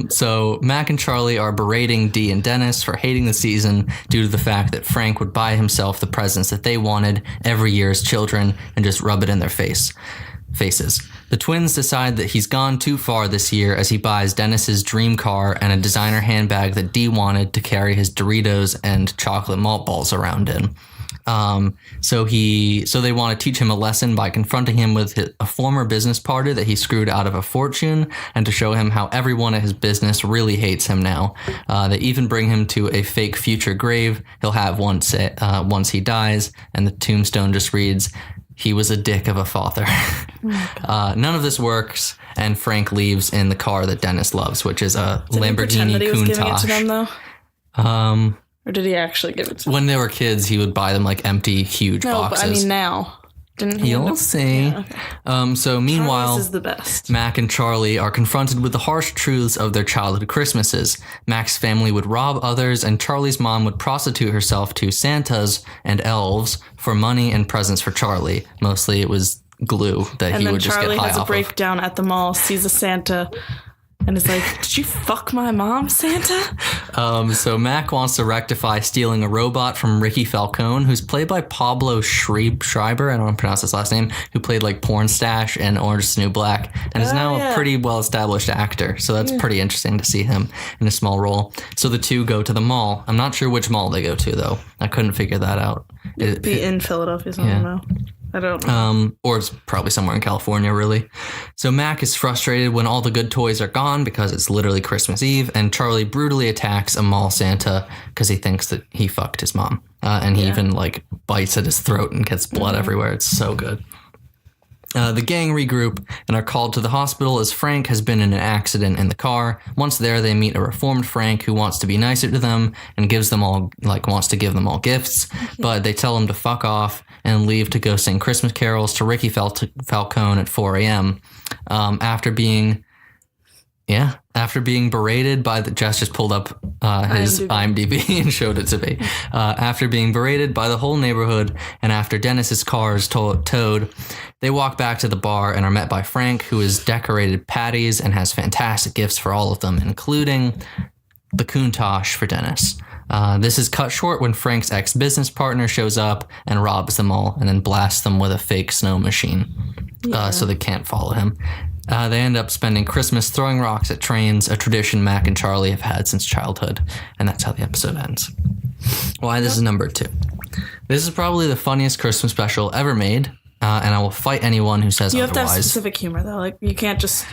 So Mac and Charlie are berating Dee and Dennis for hating the season due to the fact that Frank would buy himself the presents that they wanted every year as children and just rub it in their faces. The twins decide that he's gone too far this year as he buys Dennis's dream car and a designer handbag that Dee wanted to carry his Doritos and chocolate malt balls around in. So they want to teach him a lesson by confronting him with a former business partner that he screwed out of a fortune, and to show him how everyone at his business really hates him now. They even bring him to a fake future grave he'll have once he dies, and the tombstone just reads, "He was a dick of a father." None of this works, and Frank leaves in the car that Dennis loves, which is a Lamborghini Countach. Giving it to them, though? Or did he actually give it to them? When they were kids, he would buy them like empty, huge boxes. But I mean now. Didn't he? You'll see. Yeah, okay. So meanwhile, Charlie's is the best. Mac and Charlie are confronted with the harsh truths of their childhood Christmases. Mac's family would rob others, and Charlie's mom would prostitute herself to Santas and elves for money and presents for Charlie. Mostly it was glue that he would just get high off of. And then Charlie has a breakdown at the mall, sees a Santa, and is like, "Did you fuck my mom, Santa?" So Mac wants to rectify stealing a robot from Ricky Falcone, who's played by Pablo Schreiber, I don't want to pronounce his last name, who played like Porn Stash and Orange is the New Black, and is now a pretty well-established actor. So that's pretty interesting to see him in a small role. So the two go to the mall. I'm not sure which mall they go to, though. I couldn't figure that out. It'd be in Philadelphia, so I don't know. I don't know. Or it's probably somewhere in California, really. So Mac is frustrated when all the good toys are gone because it's literally Christmas Eve, and Charlie brutally attacks a mall Santa because he thinks that he fucked his mom. And he even like bites at his throat and gets blood everywhere. It's so good. The gang regroup and are called to the hospital as Frank has been in an accident in the car. Once there, they meet a reformed Frank who wants to be nicer to them and wants to give them all gifts, but they tell him to fuck off and leave to go sing Christmas carols to Ricky Falcone at 4 a.m. After being berated by Jess just pulled up his IMDb and showed it to me. After being berated by the whole neighborhood and after Dennis's car is towed, they walk back to the bar and are met by Frank, who has decorated patties and has fantastic gifts for all of them, including the Countach for Dennis. This is cut short when Frank's ex-business partner shows up and robs them all and then blasts them with a fake snow machine so they can't follow him. They end up spending Christmas throwing rocks at trains, a tradition Mac and Charlie have had since childhood. And that's how the episode ends. Why this is number 2. This is probably the funniest Christmas special ever made. And I will fight anyone who says otherwise. You have to have specific humor, though. Like, you can't just...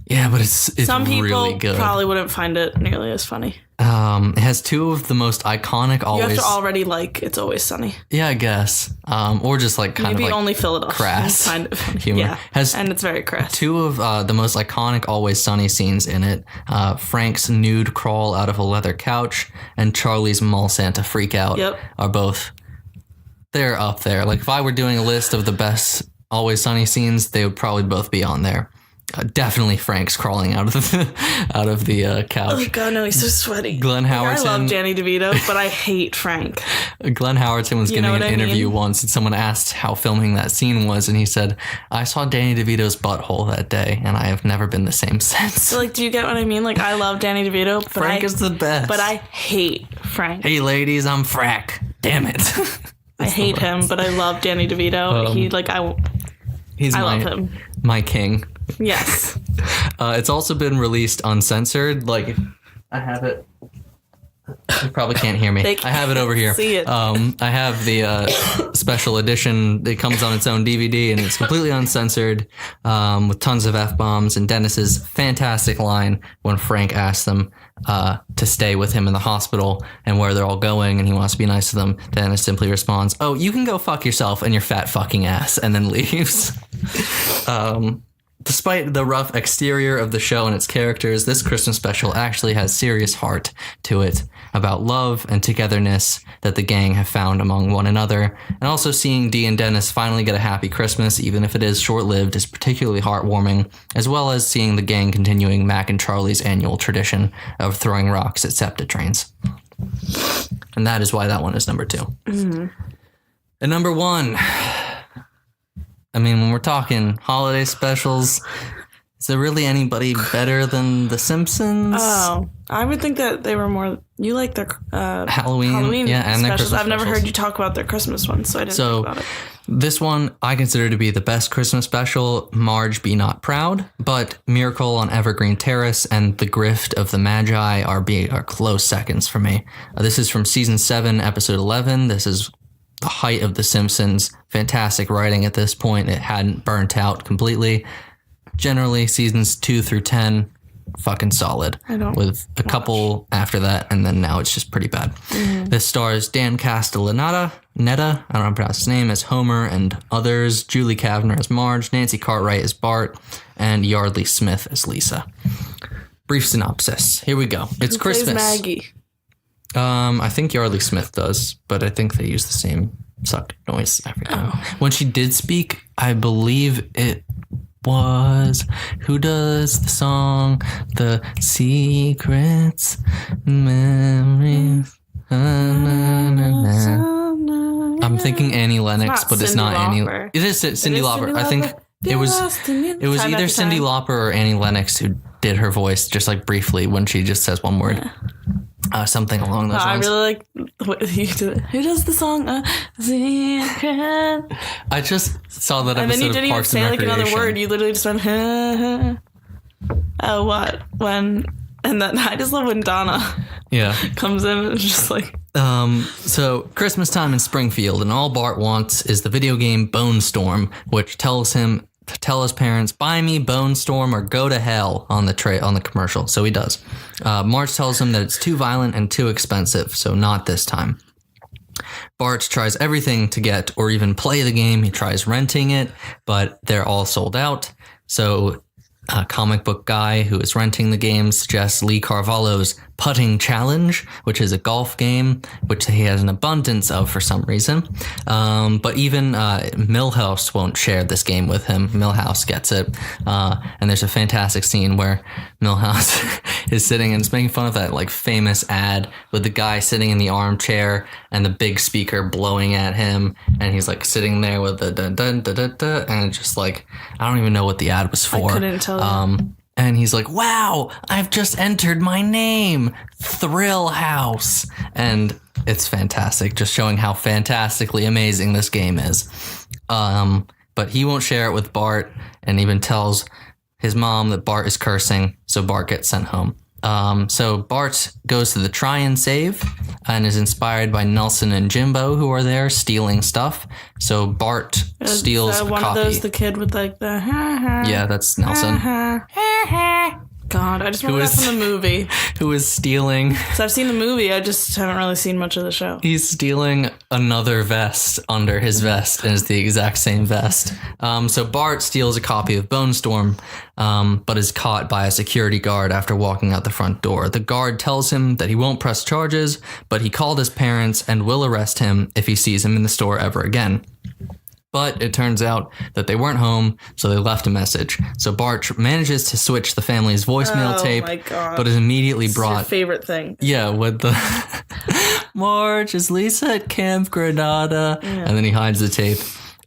Yeah, but it's Some people really good. Probably wouldn't find it nearly as funny. It has 2 of the most iconic always... You have to already like It's Always Sunny. Yeah, I guess. Or just like kind Maybe of like only fill it off. crass Kind of humor. Yeah, Has and it's very crass. 2 of the most iconic Always Sunny scenes in it. Frank's nude crawl out of a leather couch and Charlie's mall Santa freak out are both... They're up there. Like if I were doing a list of the best Always Sunny scenes, they would probably both be on there. Definitely Frank's crawling out of the couch. Oh god, no, he's so sweaty. Glenn Howerton. I love Danny DeVito, but I hate Frank. Glenn Howerton was giving an interview once, and someone asked how filming that scene was, and he said, "I saw Danny DeVito's butthole that day, and I have never been the same since." So, like, do you get what I mean? Like, I love Danny DeVito, but Frank is the best. But I hate Frank. Hey, ladies, I'm Frank. Damn it. I hate him, but I love Danny DeVito. I love him. My king. Yes. It's also been released uncensored. Like, I have it. You probably can't hear me. I have it over here. See it. I have the special edition. It comes on its own DVD, and it's completely uncensored with tons of F-bombs. And Dennis's fantastic line when Frank asks them to stay with him in the hospital and where they're all going, and he wants to be nice to them. Dennis simply responds, "Oh, you can go fuck yourself and your fat fucking ass," and then leaves. Despite the rough exterior of the show and its characters, this Christmas special actually has serious heart to it about love and togetherness that the gang have found among one another. And also seeing Dee and Dennis finally get a happy Christmas, even if it is short-lived, is particularly heartwarming, as well as seeing the gang continuing Mac and Charlie's annual tradition of throwing rocks at SEPTA trains. And that is why that one is number 2. Mm-hmm. And number 1... I mean, when we're talking holiday specials, is there really anybody better than The Simpsons? Oh, I would think that they were more... You like their Halloween yeah, and specials. their Christmas I've never specials. heard you talk about their Christmas ones, so I didn't think about it. This one I consider to be the best Christmas special, Marge Be Not Proud, but Miracle on Evergreen Terrace and The Grift of the Magi are close seconds for me. This is from season 7, episode 11. This is the height of The Simpsons. Fantastic writing at this point. It hadn't burnt out completely. Generally, seasons 2 through 10, fucking solid. With a couple after that, and then now it's just pretty bad. Mm-hmm. This stars Dan Castellaneta, I don't know how to pronounce his name, as Homer and others, Julie Kavner as Marge, Nancy Cartwright as Bart, and Yardley Smith as Lisa. Brief synopsis. Here we go. It's Who Christmas. plays Maggie? I think Yardley Smith does, but I think they use the same sucked noise every time. When she did speak, I believe it was who does the song The Secrets Memories. I'm thinking Annie Lennox, but it's not Annie. It is Cyndi Lauper. I think it was either Cyndi Lauper or Annie Lennox who did her voice just like briefly when she just says one word. Yeah. Something along those lines. I really like what you did. Who does the song? Secret. I just saw that and episode then you of didn't even Parks say and like another Recreation. word. You literally just went, oh, what? When? And then I just love when Donna comes in and just like, So Christmas time in Springfield, and all Bart wants is the video game Bone Storm, which tells him to tell his parents, buy me Bone Storm or go to hell on the commercial. So he does. Marge tells him that it's too violent and too expensive, so not this time. Bart tries everything to get or even play the game. He tries renting it, but they're all sold out. So a comic book guy who is renting the game suggests Lee Carvalho's Putting Challenge, which is a golf game, which he has an abundance of for some reason. But even Milhouse won't share this game with him. Milhouse gets it. And there's a fantastic scene where Milhouse is sitting and it's making fun of that like famous ad with the guy sitting in the armchair and the big speaker blowing at him. And he's like sitting there with the dun dun dun dun dun. And it's just like, I don't even know what the ad was for. I couldn't tell you. And he's like, wow, I've just entered my name, Thrill House. And it's fantastic, just showing how fantastically amazing this game is. But he won't share it with Bart and even tells his mom that Bart is cursing, so Bart gets sent home. So Bart goes to the try and save and is inspired by Nelson and Jimbo, who are there stealing stuff. So Bart steals a one copy. Of those, the kid with like the Yeah, that's Nelson. God, I just remember that from the movie. Who is stealing? So I've seen the movie, I just haven't really seen much of the show. He's stealing another vest under his vest, and it's the exact same vest. So Bart steals a copy of Bone Storm, but is caught by a security guard after walking out the front door. The guard tells him that he won't press charges, but he called his parents and will arrest him if he sees him in the store ever again. But it turns out that they weren't home, so they left a message. So Bart manages to switch the family's voicemail tape, my God. but is immediately brought... Your favorite thing. Yeah, with the... Marge, is Lisa at Camp Granada? Yeah. And then he hides the tape.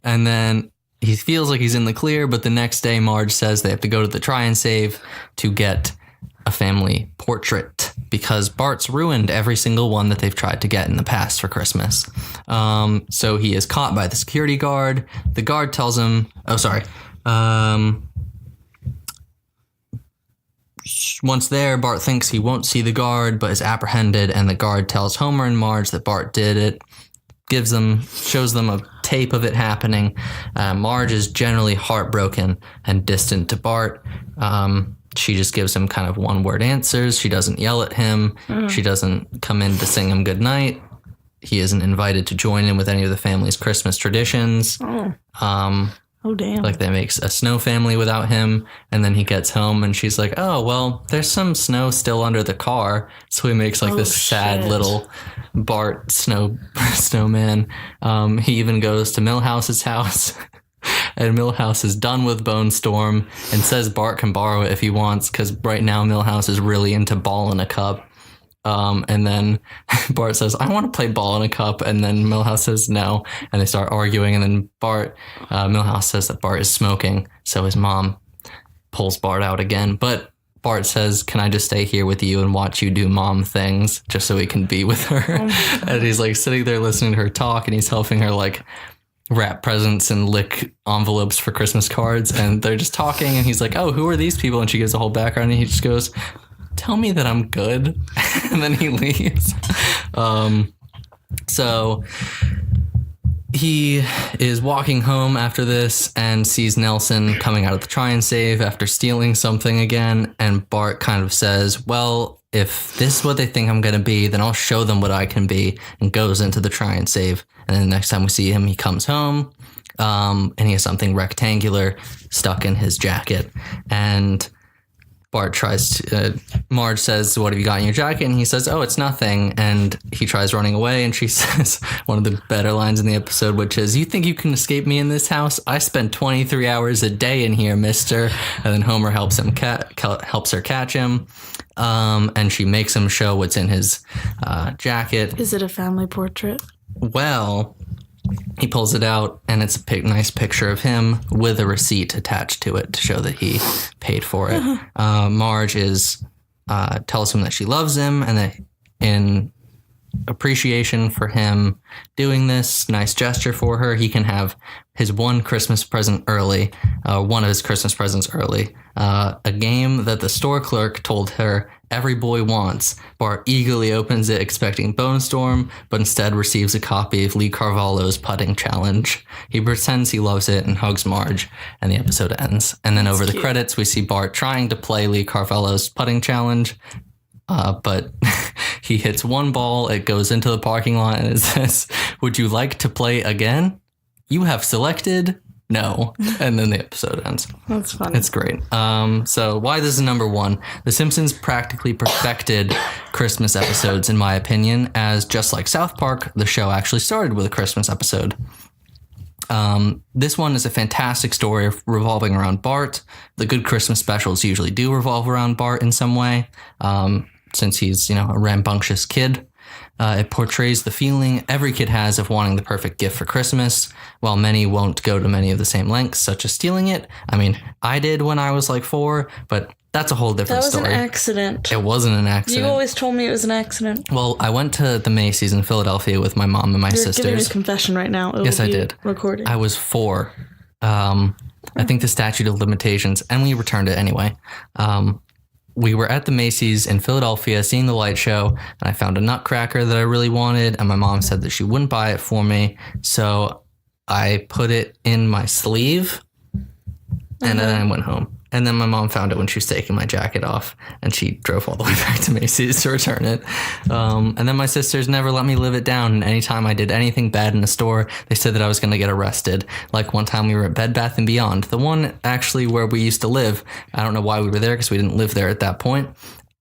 And then he feels like he's in the clear, but the next day Marge says they have to go to the try and save to get a family portrait because Bart's ruined every single one that they've tried to get in the past for Christmas. So he is caught by the security guard. The guard tells him, once there, Bart thinks he won't see the guard, but is apprehended, and the guard tells Homer and Marge that Bart did it, shows them a tape of it happening. Marge is generally heartbroken and distant to Bart. She just gives him kind of one-word answers. She doesn't yell at him. She doesn't come in to sing him goodnight. He isn't invited to join in with any of the family's Christmas traditions. Oh, damn. Like they make a snow family without him, and then he gets home and she's like, oh, well, there's some snow still under the car. So he makes like this sad little Bart snowman. He even goes to Milhouse's house. And Milhouse is done with Bone Storm and says Bart can borrow it if he wants because right now Milhouse is really into ball in a cup. And then Bart says, I want to play ball in a cup. And then Milhouse says no. And they start arguing. And then Milhouse says that Bart is smoking. So his mom pulls Bart out again. But Bart says, can I just stay here with you and watch you do mom things just so he can be with her? And he's like sitting there listening to her talk and he's helping her like wrap presents and lick envelopes for Christmas cards, and they're just talking and he's like, oh, who are these people? And she gives the whole background and he just goes, tell me that I'm good. And then he leaves. So he is walking home after this and sees Nelson coming out of the try and save after stealing something again, and Bart kind of says, well, if this is what they think I'm going to be, then I'll show them what I can be, and goes into the try and save. And then the next time we see him, he comes home, and he has something rectangular stuck in his jacket. And Bart Marge says, what have you got in your jacket? And he says, oh, it's nothing. And he tries running away, and she says one of the better lines in the episode, which is, you think you can escape me in this house? I spend 23 hours a day in here, mister. And then Homer helps her catch him. And she makes him show what's in his jacket. Is it a family portrait? Well, he pulls it out, and it's a nice picture of him with a receipt attached to it to show that he paid for it. Marge tells him that she loves him, and that in appreciation for him doing this nice gesture for her, he can have his one of his Christmas presents early, a game that the store clerk told her every boy wants. Bart eagerly opens it expecting Bone Storm, but instead receives a copy of Lee Carvalho's putting challenge. He pretends he loves it and hugs Marge, and the episode ends. And then over the credits, we see Bart trying to play Lee Carvalho's putting challenge, but he hits one ball, it goes into the parking lot, and it says, "Would you like to play again? You have selected no." And then the episode ends. That's funny. It's great. So why this is number one? The Simpsons practically perfected Christmas episodes, in my opinion, as just like South Park, the show actually started with a Christmas episode. This one is a fantastic story revolving around Bart. The good Christmas specials usually do revolve around Bart in some way, since he's, a rambunctious kid. It portrays the feeling every kid has of wanting the perfect gift for Christmas, while many won't go to many of the same lengths, such as stealing it. I mean, I did when I was like 4, but that's a whole different story. That was an accident. It wasn't an accident. You always told me it was an accident. Well, I went to the Macy's in Philadelphia with my mom and my sisters. You're giving a confession right now. Yes, I did. Recording. I was 4. I think the statute of limitations, and we returned it anyway. We were at the Macy's in Philadelphia seeing the light show, and I found a nutcracker that I really wanted, and my mom said that she wouldn't buy it for me, so I put it in my sleeve, and then I went home. And then my mom found it when she was taking my jacket off, and she drove all the way back to Macy's to return it. And then my sisters never let me live it down, and anytime I did anything bad in a store, they said that I was going to get arrested. Like one time we were at Bed Bath & Beyond, the one actually where we used to live. I don't know why we were there because we didn't live there at that point.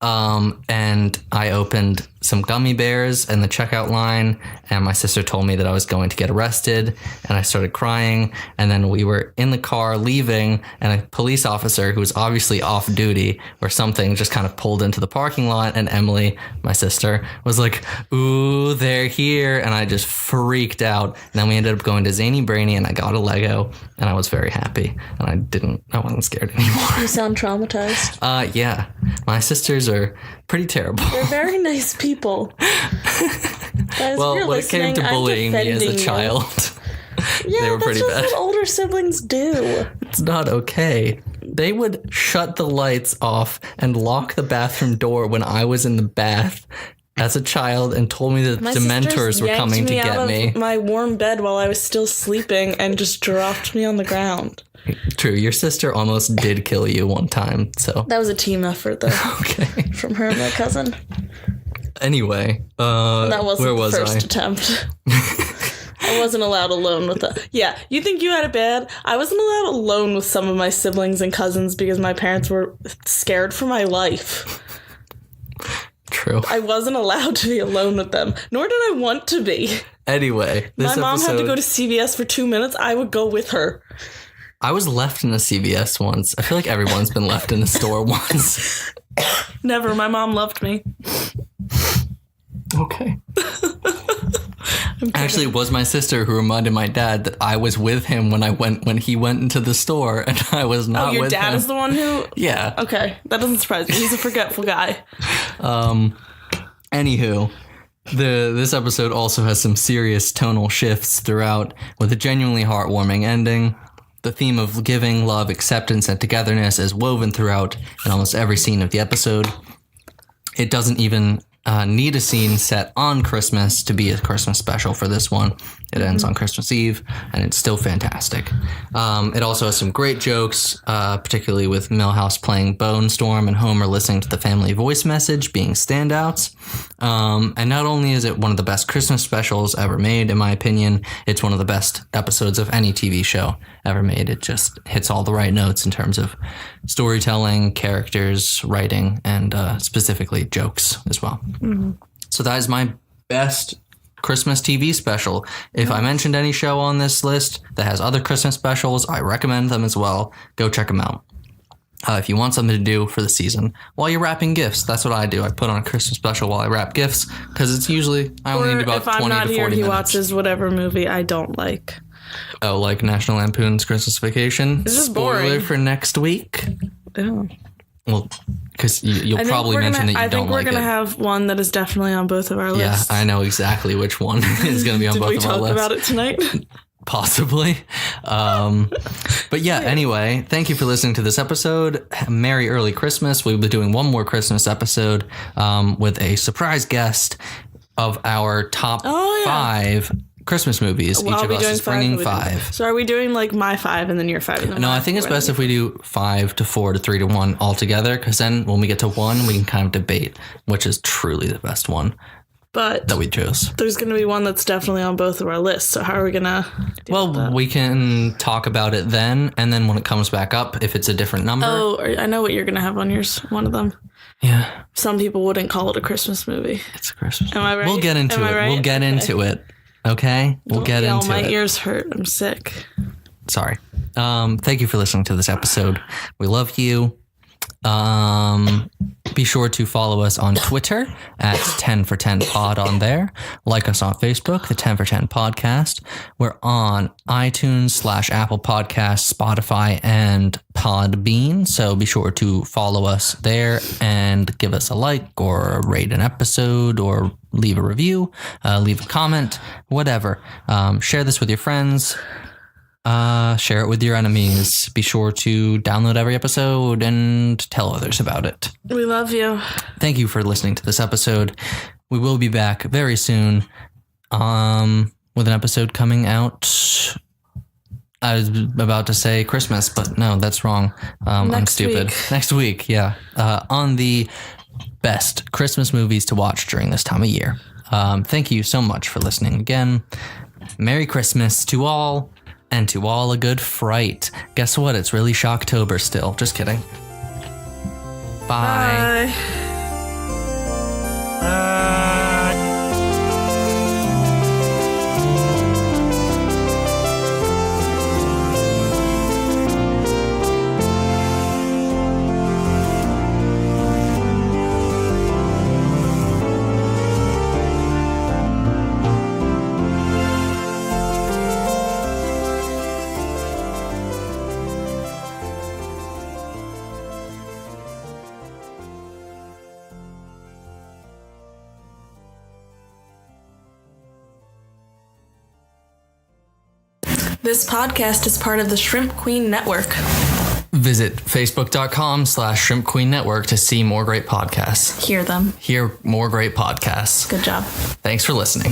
And I opened some gummy bears in the checkout line, and my sister told me that I was going to get arrested, and I started crying. And then we were in the car leaving, and a police officer who was obviously off duty or something just kind of pulled into the parking lot, and Emily, my sister, was like, "Ooh, they're here," and I just freaked out. And then we ended up going to Zany Brainy, and I got a Lego, and I was very happy, and I wasn't scared anymore. You sound traumatized. Yeah. My sisters are pretty terrible. They're very nice people. Guys, well, when it came to bullying me as a child, yeah, they were pretty bad. That's just what older siblings do. It's not okay. They would shut the lights off and lock the bathroom door when I was in the bath as a child and told me that Dementors were coming to get me. Out of my warm bed while I was still sleeping and just dropped me on the ground. True, your sister almost did kill you one time, so... That was a team effort, though. Okay. From her and my cousin. Anyway, that wasn't where was the first attempt. I wasn't allowed alone with the... Yeah, you think you had it bad? I wasn't allowed alone with some of my siblings and cousins because my parents were scared for my life. True. I wasn't allowed to be alone with them, nor did I want to be. Anyway, my mom had to go to CVS for 2 minutes. I would go with her. I was left in a CVS once. I feel like everyone's been left in a store once. Never. My mom loved me. Okay. Actually, it was my sister who reminded my dad that I was with him when he went into the store, and I was not with him. Oh, your dad is the one who... Yeah. Okay. That doesn't surprise me. He's a forgetful guy. Anywho, this episode also has some serious tonal shifts throughout, with a genuinely heartwarming ending. The theme of giving, love, acceptance, and togetherness is woven throughout in almost every scene of the episode. It doesn't even need a scene set on Christmas to be a Christmas special for this one. It ends on Christmas Eve, and it's still fantastic. It also has some great jokes, particularly with Milhouse playing Bone Storm and Homer listening to the family voice message being standouts. And not only is it one of the best Christmas specials ever made, in my opinion, it's one of the best episodes of any TV show ever made. It just hits all the right notes in terms of storytelling, characters, writing, and specifically jokes as well. Mm-hmm. So that is my best Christmas TV special. If I mentioned any show on this list that has other Christmas specials, I recommend them as well. Go check them out. If you want something to do for the season while you're wrapping gifts, that's what I do. I put on a Christmas special while I wrap gifts because it's usually I only need about 20 to 40 minutes. If I'm not here, he watches whatever movie I don't like. Oh, like National Lampoon's Christmas Vacation. This is Spoiler boring. For next week. Oh. Well, because you'll probably mention that you don't like it. I think we're going to have one that is definitely on both of our lists. Yeah, I know exactly which one is going to be on both of our lists. Did we talk about it tonight? Possibly. But yeah, anyway, thank you for listening to this episode. Merry early Christmas. We'll be doing one more Christmas episode with a surprise guest of our top 5 Christmas movies. Well, each of us is bringing 5. So are we doing like my 5 and then your 5? And then No, I think it's best if we do 5 to 4 to 3 to 1 all together, because then when we get to 1, we can kind of debate which is truly the best one. But that we chose. There's going to be one that's definitely on both of our lists. So how are we going to deal with that? We can talk about it then, and then when it comes back up, if it's a different number. Oh, I know what you're going to have on yours. One of them. Yeah. Some people wouldn't call it a Christmas movie. It's a Christmas movie. Am I right? We'll get into it. Right? We'll get into it. Okay? We'll get into it. My ears hurt. I'm sick. Sorry. Thank you for listening to this episode. We love you. Be sure to follow us on Twitter at 10for10pod on there. Like us on Facebook, the 10 for 10 podcast. We're on iTunes / Apple Podcasts, Spotify, and Podbean. So be sure to follow us there and give us a like or rate an episode or leave a review, leave a comment, whatever. Share this with your friends. Share it with your enemies. Be sure to download every episode and tell others about it. We love you. Thank you for listening to this episode. We will be back very soon with an episode coming out. I was about to say Christmas, but no, that's wrong. I'm stupid. Next week, yeah. On the best Christmas movies to watch during this time of year. Thank you so much for listening again. Merry Christmas to all. And to all a good fright. Guess what? It's really Shocktober still. Just kidding. Bye. This podcast is part of the Shrimp Queen Network. Visit facebook.com/Shrimp Queen Network to see more great podcasts. Hear them. Hear more great podcasts. Good job. Thanks for listening.